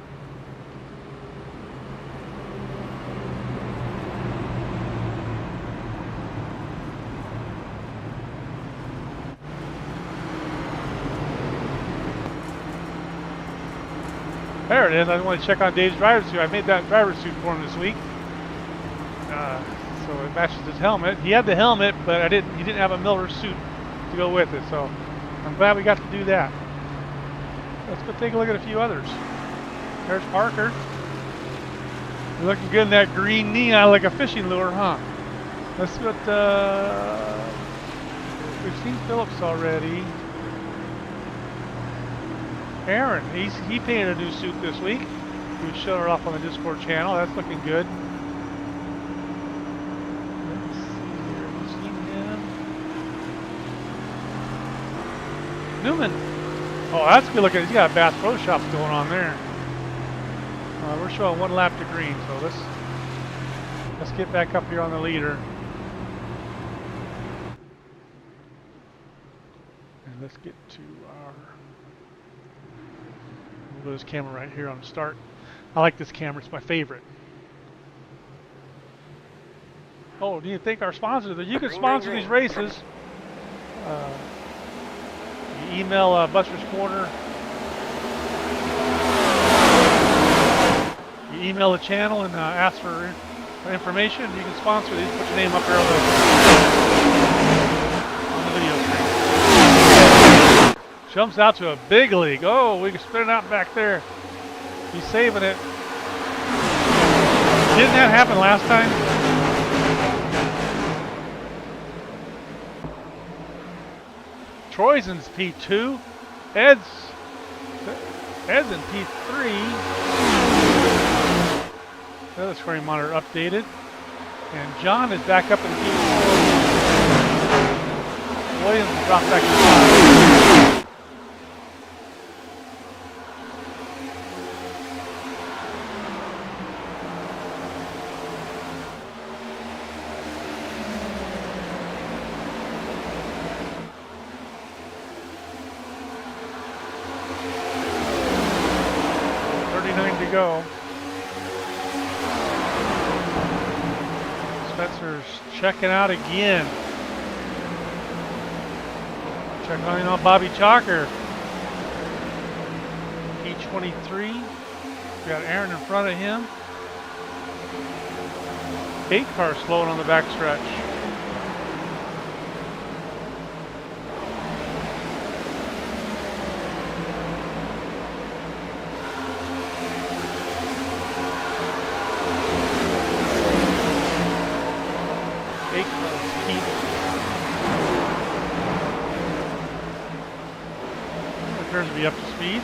There it is. I want to check on Dave's driver's suit. I made that driver's suit for him this week. So it matches his helmet. He had the helmet, but he didn't have a Miller suit to go with it. So I'm glad we got to do that. Let's go take a look at a few others. There's Parker. You're looking good in that green neon like a fishing lure, huh? Let's go. We've seen Phillips already. Aaron, he painted a new suit this week. We showed it off on the Discord channel. That's looking good. Let's see here. Have you seen him? Newman. Oh, that's good looking. He's got Bass Pro Shops going on there. We're showing 1 lap to green, so let's get back up here on the leader. And let's get to our... We'll go to this camera right here on start. I like this camera. It's my favorite. Oh, need to thank our sponsors. You can sponsor these races. You email Buster's Corner. You email the channel and ask for information. You can sponsor these. Put your name up there on the video screen. Jumps out to a big league. Oh, we can spin it out back there. He's saving it. Didn't that happen last time? Troy's in P2. Ed's in P3. The scoring monitor updated. And John is back up in P4. Williams dropped back to 5. To go. Spencer's checking out again. Checking on Bobby Chalker. P23. We got Aaron in front of him. 8 cars slowing on the back stretch. Appears to be up to speed.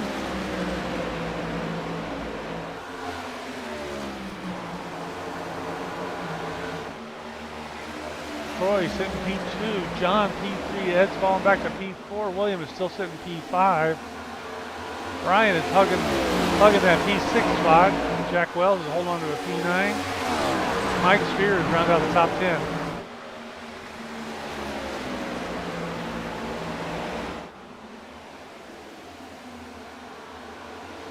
Troy sitting P2, John P3, Ed's falling back to P4, William is still sitting P5. Ryan is hugging that P6 spot. Jack Wells is holding on to a P9. Mike Spears round out the top 10.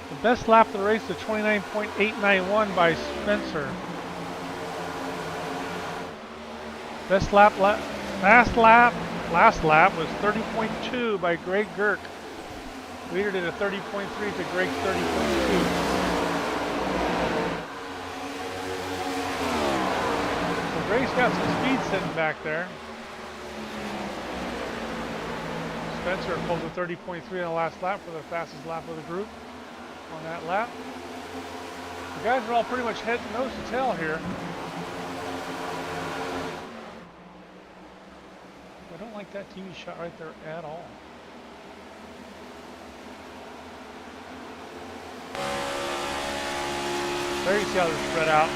The best lap of the race is 29.891 by Spencer. Best lap, last lap was 30.2 by Greg Girk. Leader did a 30.3 to Greg's 30.2. So Greg's got some speed sitting back there. Spencer pulled a 30.3 in the last lap for the fastest lap of the group on that lap. The guys are all pretty much head to nose to tail here. I don't like that TV shot right there at all. There you see how they're spread out.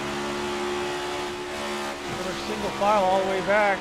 They're single file all the way back.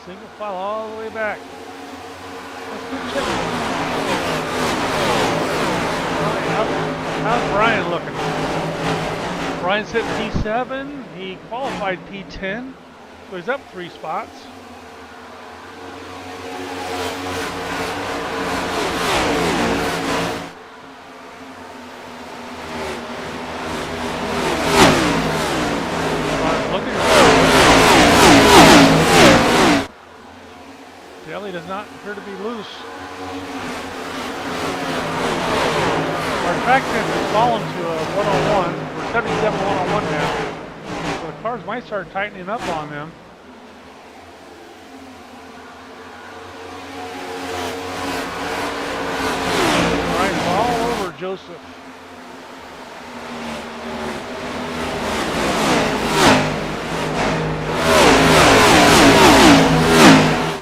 Single file all the way back. How's Brian looking? Brian's hitting P7. He qualified P10, so he's up 3 spots. Daly does not appear to be loose. Our track temp has fallen to a 101. We're 77 101 now. So the cars might start tightening up on them. Brian's all over Joseph.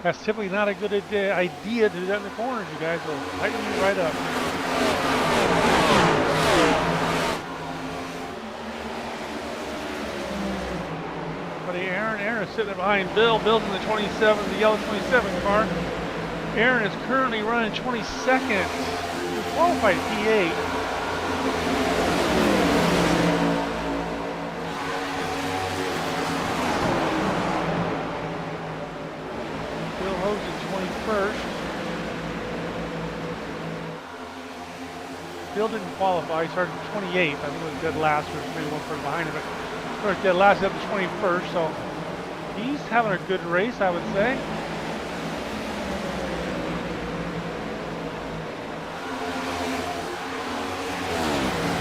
That's typically not a good idea to do that in the corners, you guys. Will tighten you right up. Buddy Aaron is sitting behind Bill. Bill's in the 27, the yellow 27 car. Aaron is currently running 22nd. He qualified P8. Bill didn't qualify. He started 28th. I think it was dead last, or maybe one person behind him. But started dead last up to 21st. So he's having a good race, I would say.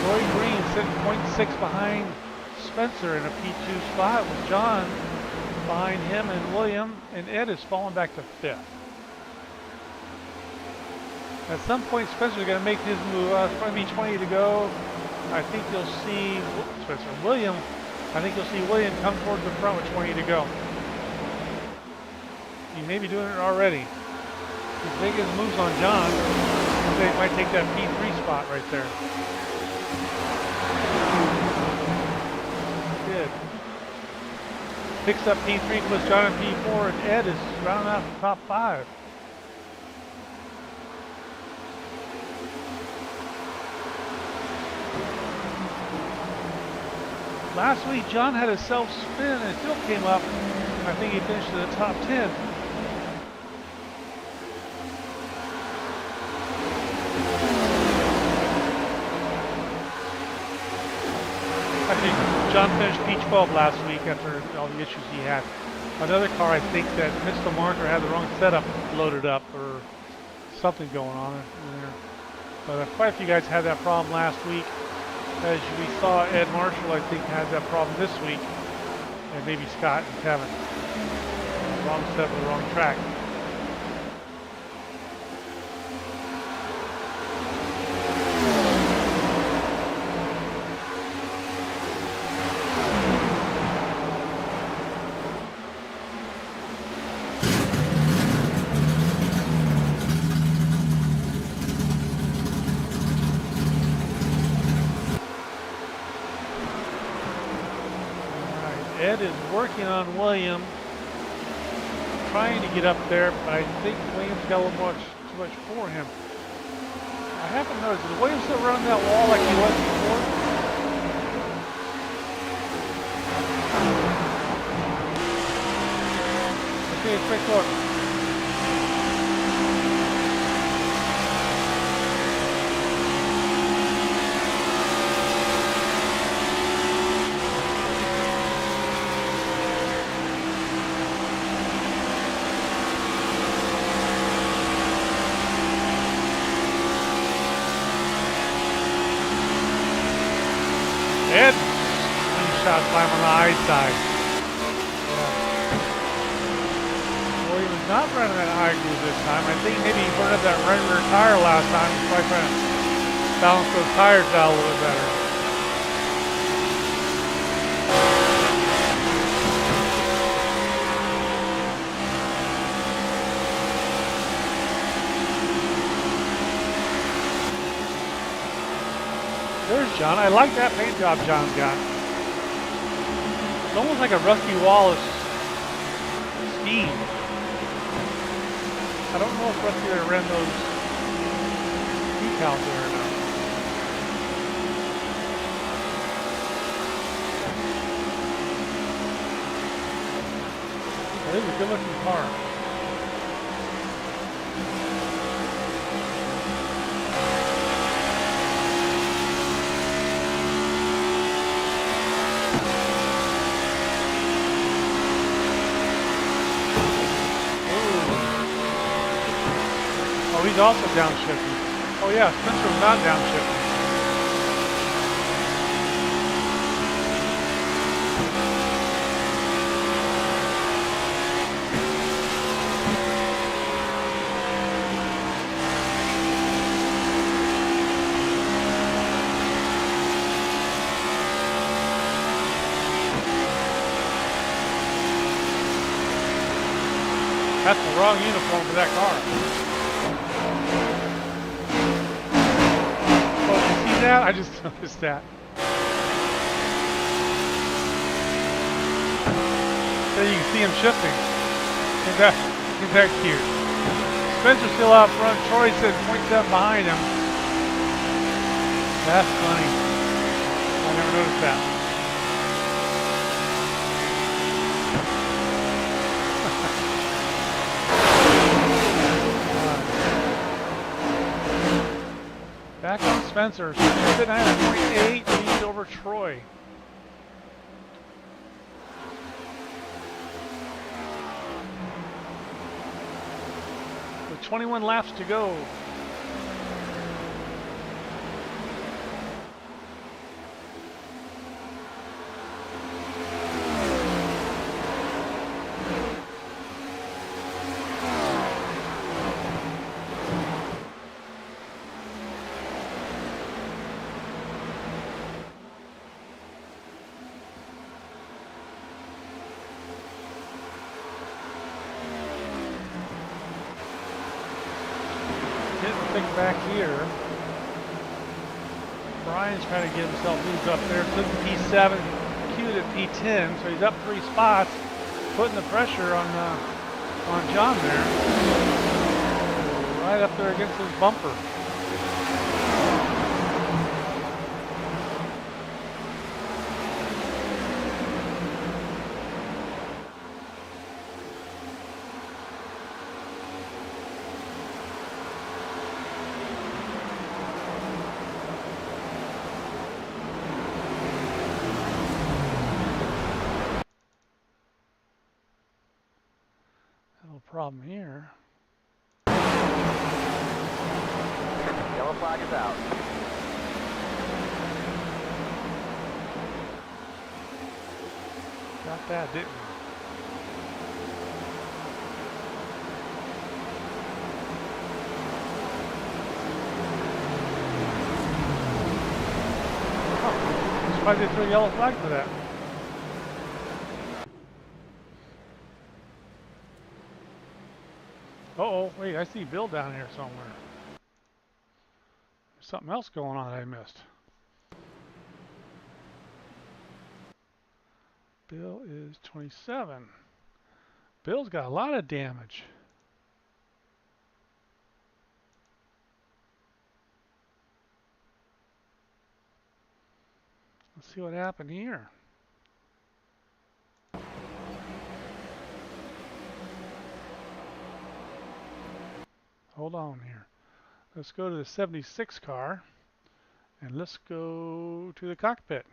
Roy Green sitting 0.6 behind Spencer in a P2 spot with John behind him and William, and Ed is falling back to 5th. At some point, Spencer's going to make his move. It's probably 20 to go. I think you'll see William. I think you'll see William come towards the front with 20 to go. He may be doing it already. He's making his moves on John. They might take that P3 spot right there. Good. Picks up P3, puts John in P4, and Ed is rounding out the top 5. Last week, John had a self-spin and still came up. I think he finished in the top 10. Actually, John finished P12 last week after all the issues he had. Another car, I think that missed the marker, had the wrong setup loaded up or something going on in there. But quite a few guys had that problem last week. As we saw, Ed Marshall, I think, had that problem this week, and maybe Scott and Kevin. Wrong set with the wrong track. Ed is working on William, trying to get up there, but I think Williams got a little too much for him. I haven't noticed, is Williams still running that wall like he was before? Okay, quick look. right side. Yeah. Well, he was not running that high groove this time. I think maybe he burned up that right rear tire last time. He's probably trying to balance those tires out a little bit better. There's John. I like that paint job John's got. It's almost like a Rusty Wallace scheme. I don't know if Rusty ever ran those decals there or not. It is a good looking car. Oh, he's also downshifting. Oh yeah, Spencer was not downshifting. That's the wrong uniform for that car. That? I just noticed that. There you can see him shifting. Isn't that cute? Spencer's still out front. Troy said 0.7 behind him. That's funny. I never noticed that. Back on Spencer. Spencer sitting at 0.8 lead over Troy. With 21 laps to go. Back here. Brian's trying to get himself moved up there. Took P7, queued at P10, so he's up 3 spots, putting the pressure on John there. Right up there against his bumper. Problem here. Yellow flag is out. Got that, didn't we? Oh, that's why they threw a yellow flag for that. Uh-oh, wait, I see Bill down here somewhere. There's something else going on that I missed. Bill is 27. Bill's got a lot of damage. Let's see what happened here. Hold on here. Let's go to the 76 car and let's go to the cockpit.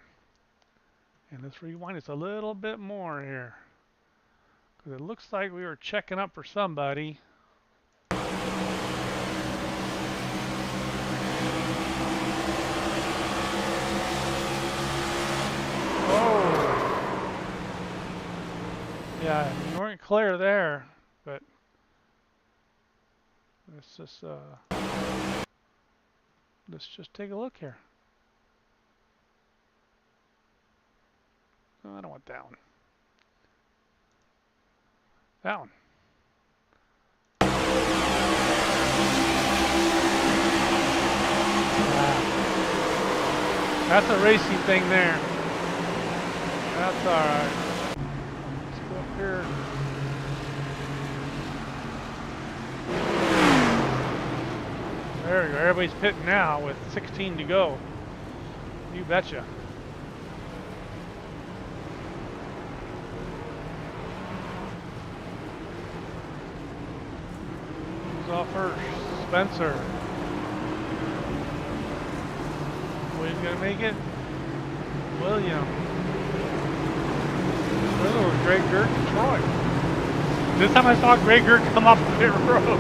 And let's rewind this a little bit more here. Because it looks like we were checking up for somebody. Oh! Yeah, you weren't clear there, but let's just take a look here. Oh, I don't want that one. That one. That's a racing thing there. That's alright. Let's go up here. There we go. Everybody's pitting now with 16 to go. You betcha. Who's off first? Spencer. William's gonna make it. William. Little Greg Gert and Troy. This time I saw Greg Gert come off the pit road.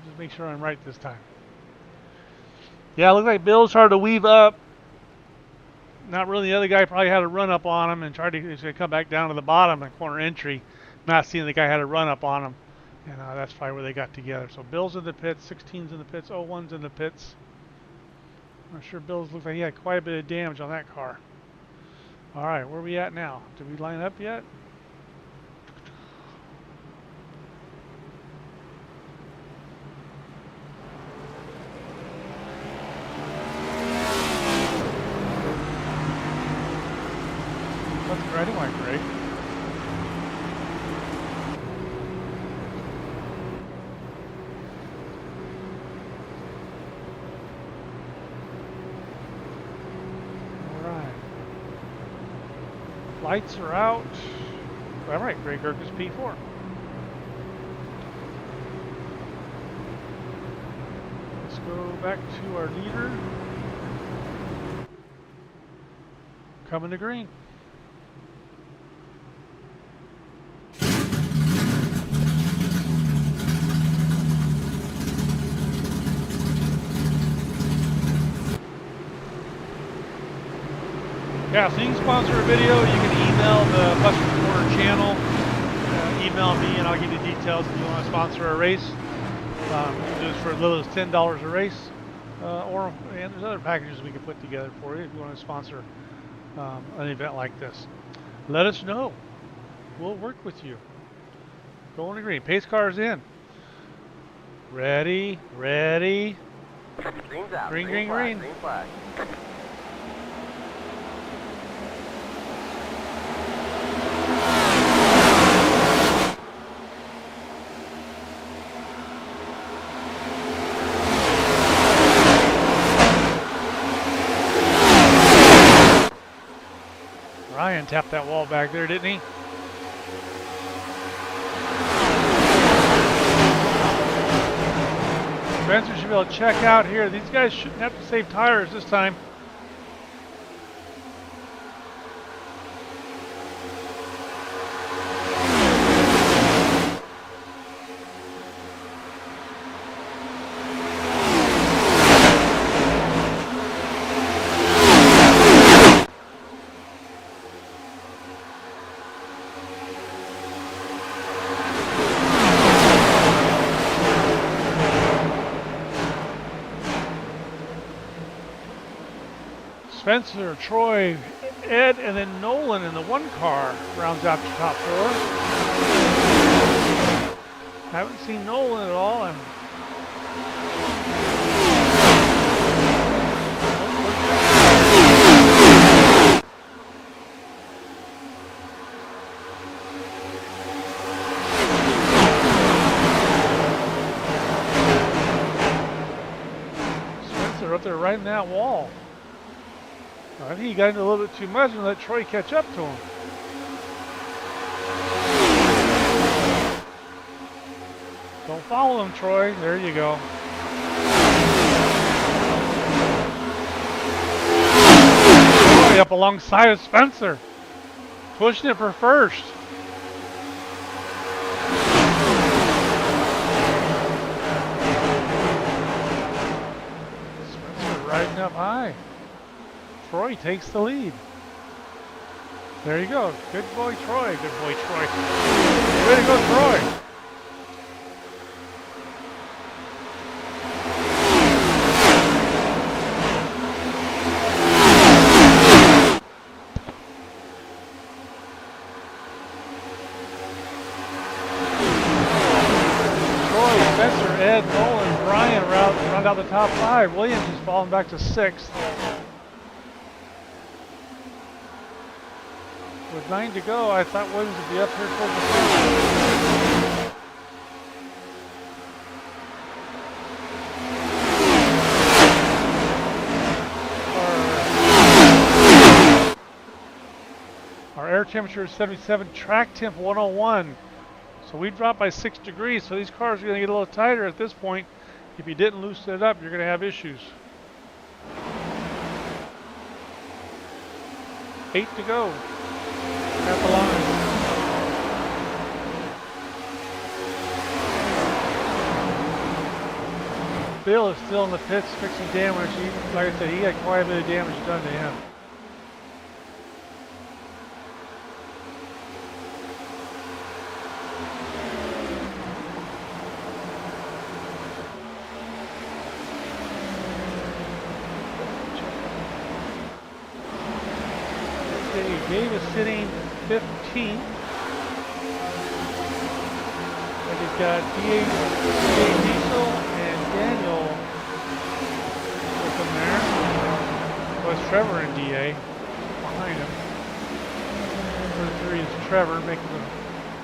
Just make sure I'm right this time. Yeah, it looks like Bill started to weave up. Not really. The other guy probably had a run up on him and tried to he's gonna come back down to the bottom and corner entry. Not seeing the guy had a run up on him, and that's probably where they got together. So Bill's in the pits, 16's in the pits, 01's in the pits. I'm sure Bill's looks like he had quite a bit of damage on that car. All right, where are we at now? Did we line up yet? What's the riding like, Greg? All right. Lights are out. All right, Greg Gert is P4. Let's go back to our leader. Coming to green. Yeah, so you can sponsor a video. You can email the Bus Reporter channel. Email me and I'll give you details if you want to sponsor a race. You can do this for as little as $10 a race. And there's other packages we can put together for you if you want to sponsor an event like this. Let us know. We'll work with you. Going to green. Pace car's in. Ready, ready. Green's out. Green, Green green, flag. green. Green flag. Ryan tapped that wall back there, didn't he? Spencer should be able to check out here. These guys shouldn't have to save tires this time. Spencer, Troy, Ed, and then Nolan in the one car rounds out the top four. Haven't seen Nolan at all. And Spencer up there right in that wall. I think he got into a little bit too much and let Troy catch up to him. Don't follow him, Troy. There you go. Troy up alongside of Spencer. Pushing it for first. getting up high. Troy takes the lead. There you go. Good boy, Troy. Good boy, Troy. Way to go, Troy. Troy, Spencer, Ed, Nolan, Brian round out the top 5. Williams is falling back to 6th. With 9 to go, I thought Williams would be up here towards the finish. Our air temperature is 77, track temp 101. So we dropped by 6 degrees, so these cars are going to get a little tighter at this point. If you didn't loosen it up, you're going to have issues. 8 to go. At the line. Bill is still in the pits fixing damage. Like I said, he had quite a bit of damage done to him. Dave is sitting 15th. And he's got DA Diesel and Daniel with him there. So it's Trevor and DA behind him. Number 3 is Trevor making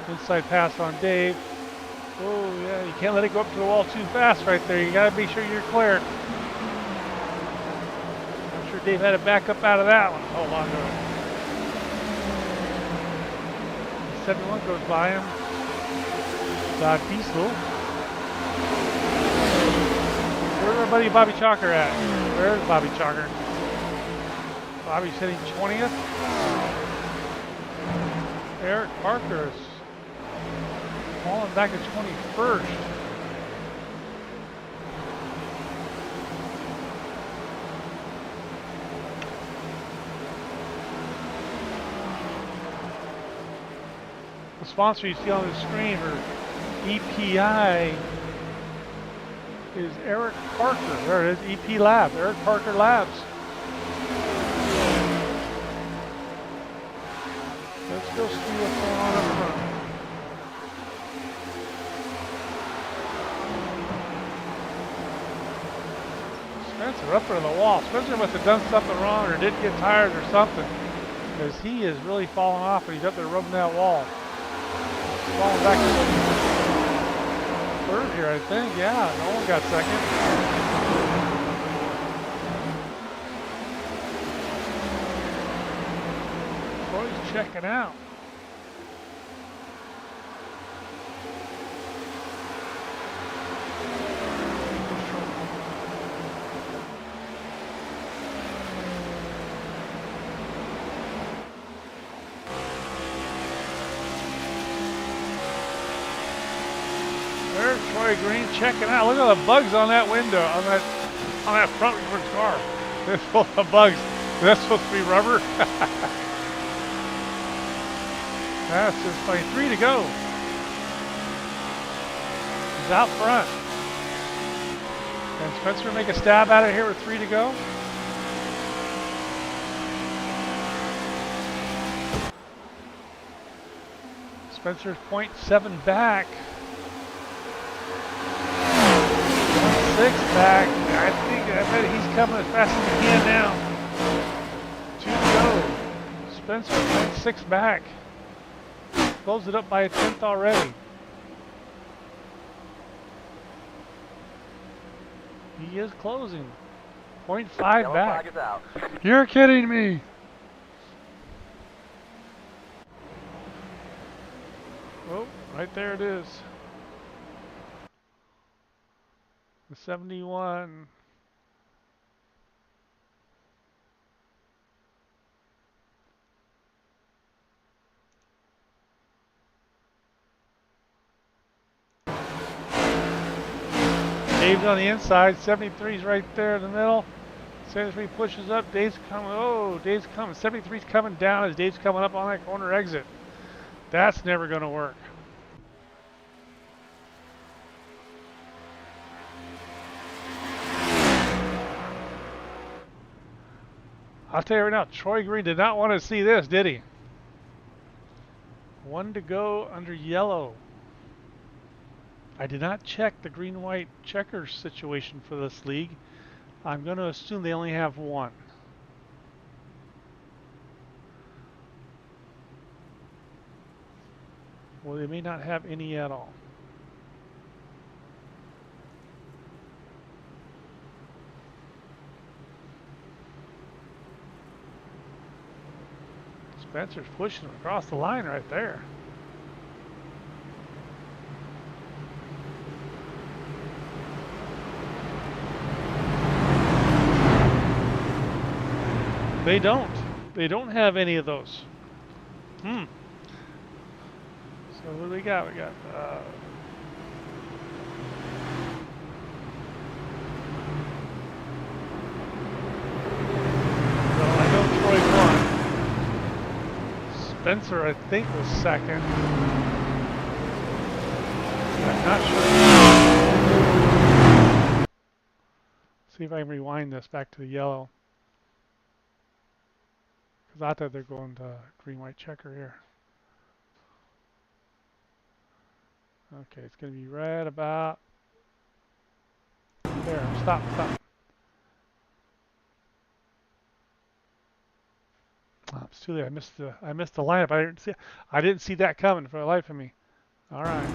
the inside pass on Dave. Oh yeah, you can't let it go up to the wall too fast right there. You gotta be sure you're clear. I'm sure Dave had to back up out of that one. Hold on to it. 71 goes by him. Diesel. Where's our buddy Bobby Chalker at? Where's Bobby Chalker? Bobby's hitting 20th. Eric Parker is falling back to 21st. The sponsor you see on the screen for EPI is Eric Parker. There it is, EP Labs, Eric Parker Labs. Let's go see what's going on up front. Spencer up there on the wall. Spencer must have done something wrong or didn't get tired or something, because he is really falling off and he's up there rubbing that wall. Falling back to third here, I think. Yeah, no one got second. Troy's checking out. There's Troy Green checking out. Look at the bugs on that window, on that front of his car. It's full of bugs. Is that supposed to be rubber? That's just like 3 to go. He's out front. Can Spencer make a stab at it here with 3 to go? Spencer's 0.7 back. 6 back. I bet he's coming as fast as he can now. 2 to go. Spencer 0.6 back. Close it up by a 10th already. He is closing. 0.5 Yellow back. flag is out. You're kidding me. Oh, right there it is. The 71. Dave's on the inside. 73's right there in the middle. 73 pushes up. Dave's coming. Oh, Dave's coming. 73's coming down as Dave's coming up on that corner exit. That's never going to work. I'll tell you right now, Troy Green did not want to see this, did he? 1 to go under yellow. I did not check the green-white checkers situation for this league. I'm going to assume they only have 1. Well, they may not have any at all. Spencer's pushing him across the line right there. They don't. They don't have any of those. So what do we got? We got well, I know Troy won. Spencer, I think, was second. I'm not sure. See if I can rewind this back to the yellow. Because I thought they're going to green-white checker here. Okay, it's going to be right about there. Stop. Oh, it's too late. I missed the lineup. I didn't see that coming for the life of me. All right.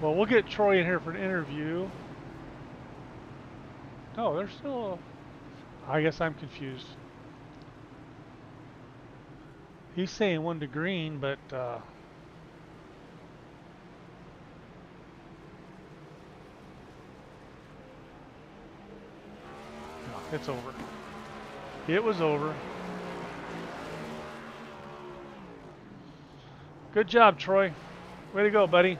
Well, we'll get Troy in here for an interview. No, there's still. I guess I'm confused. He's saying 1 to green, but it's over. It was over. Good job, Troy. Way to go, buddy.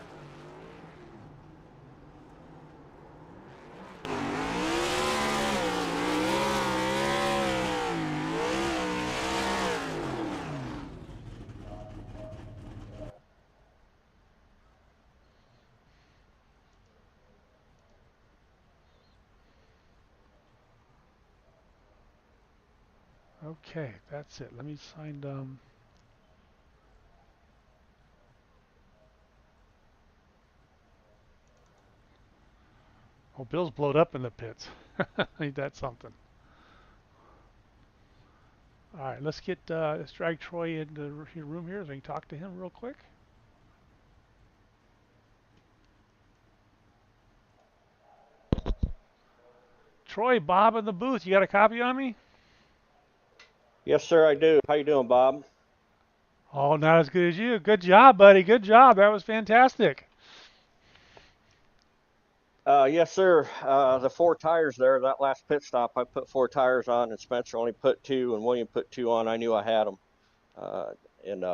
Okay, that's it. Let me find oh, Bill's blowed up in the pits. Ain't that something? All right, let's drag Troy into the room here so we can talk to him real quick. Troy, Bob in the booth. You got a copy on me? Yes, sir, I do. How you doing, Bob? Oh, not as good as you. Good job, buddy. Good job. That was fantastic. Yes, sir. The 4 tires there, that last pit stop, I put 4 tires on, and Spencer only put 2, and William put 2 on. I knew I had them, and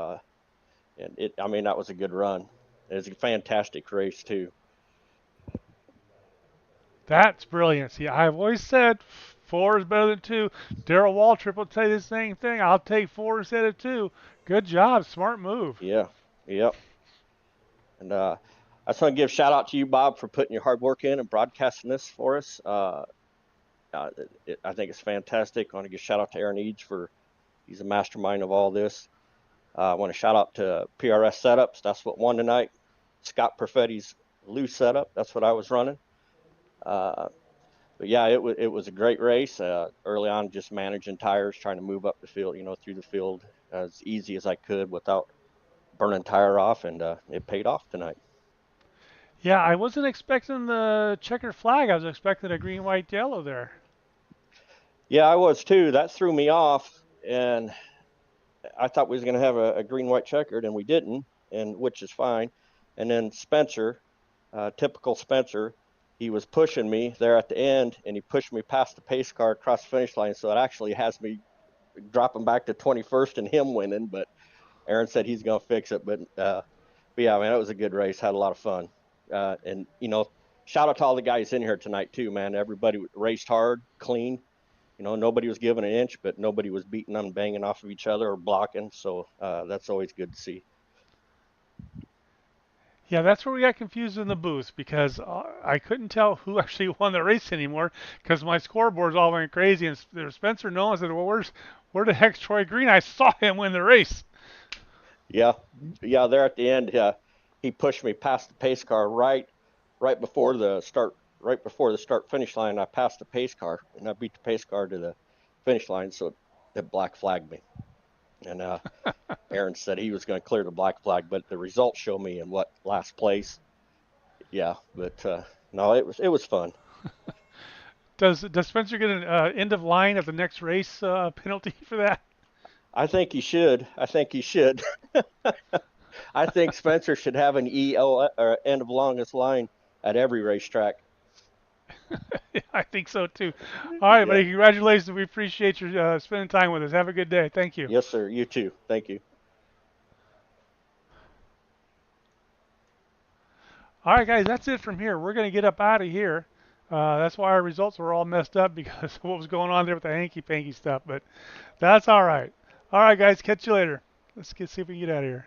it. I mean, that was a good run. It was a fantastic race too. That's brilliant. See, I've always said 4 is better than 2. Darrell Waltrip will tell you the same thing. I'll take 4 instead of 2. Good job. Smart move. Yeah. Yep. And I just want to give a shout out to you, Bob, for putting your hard work in and broadcasting this for us. I think it's fantastic. I want to give a shout out to Aaron Eads he's a mastermind of all this. I want to shout out to PRS Setups. That's what won tonight. Scott Perfetti's loose setup. That's what I was running. But yeah, it was a great race. Early on, just managing tires, trying to move up the field, through the field as easy as I could without burning tire off, and it paid off tonight. Yeah, I wasn't expecting the checkered flag. I was expecting a green, white, yellow there. Yeah, I was too. That threw me off, and I thought we was going to have a green, white checkered, and we didn't, and which is fine. And then Spencer, typical Spencer, he was pushing me there at the end, and he pushed me past the pace car across the finish line. So it actually has me dropping back to 21st and him winning. But Aaron said he's going to fix it. But yeah, man, it was a good race. Had a lot of fun. And shout out to all the guys in here tonight too, man. Everybody raced hard, clean. You know, nobody was giving an inch, but nobody was beating them, banging off of each other or blocking. So that's always good to see. Yeah, that's where we got confused in the booth because I couldn't tell who actually won the race anymore because my scoreboards all went crazy. And Spencer Nolan said, "Well, where the heck's Troy Green? I saw him win the race." Yeah, there at the end, he pushed me past the pace car right before the start finish line. I passed the pace car and I beat the pace car to the finish line, so it black flagged me. And Aaron said he was going to clear the black flag, but the results show me in last place. Yeah, but no, it was fun. Does Spencer get an end of line at the next race penalty for that? I think he should. I think Spencer should have an EL or end of longest line at every racetrack. I think so too. All right, buddy. Congratulations. We appreciate your spending time with us. Have a good day. Thank you. Yes, sir. You too. Thank you. All right, guys. That's it from here. We're going to get up out of here. That's why our results were all messed up because of what was going on there with the hanky-panky stuff. But that's all right. All right, guys. Catch you later. See if we can get out of here.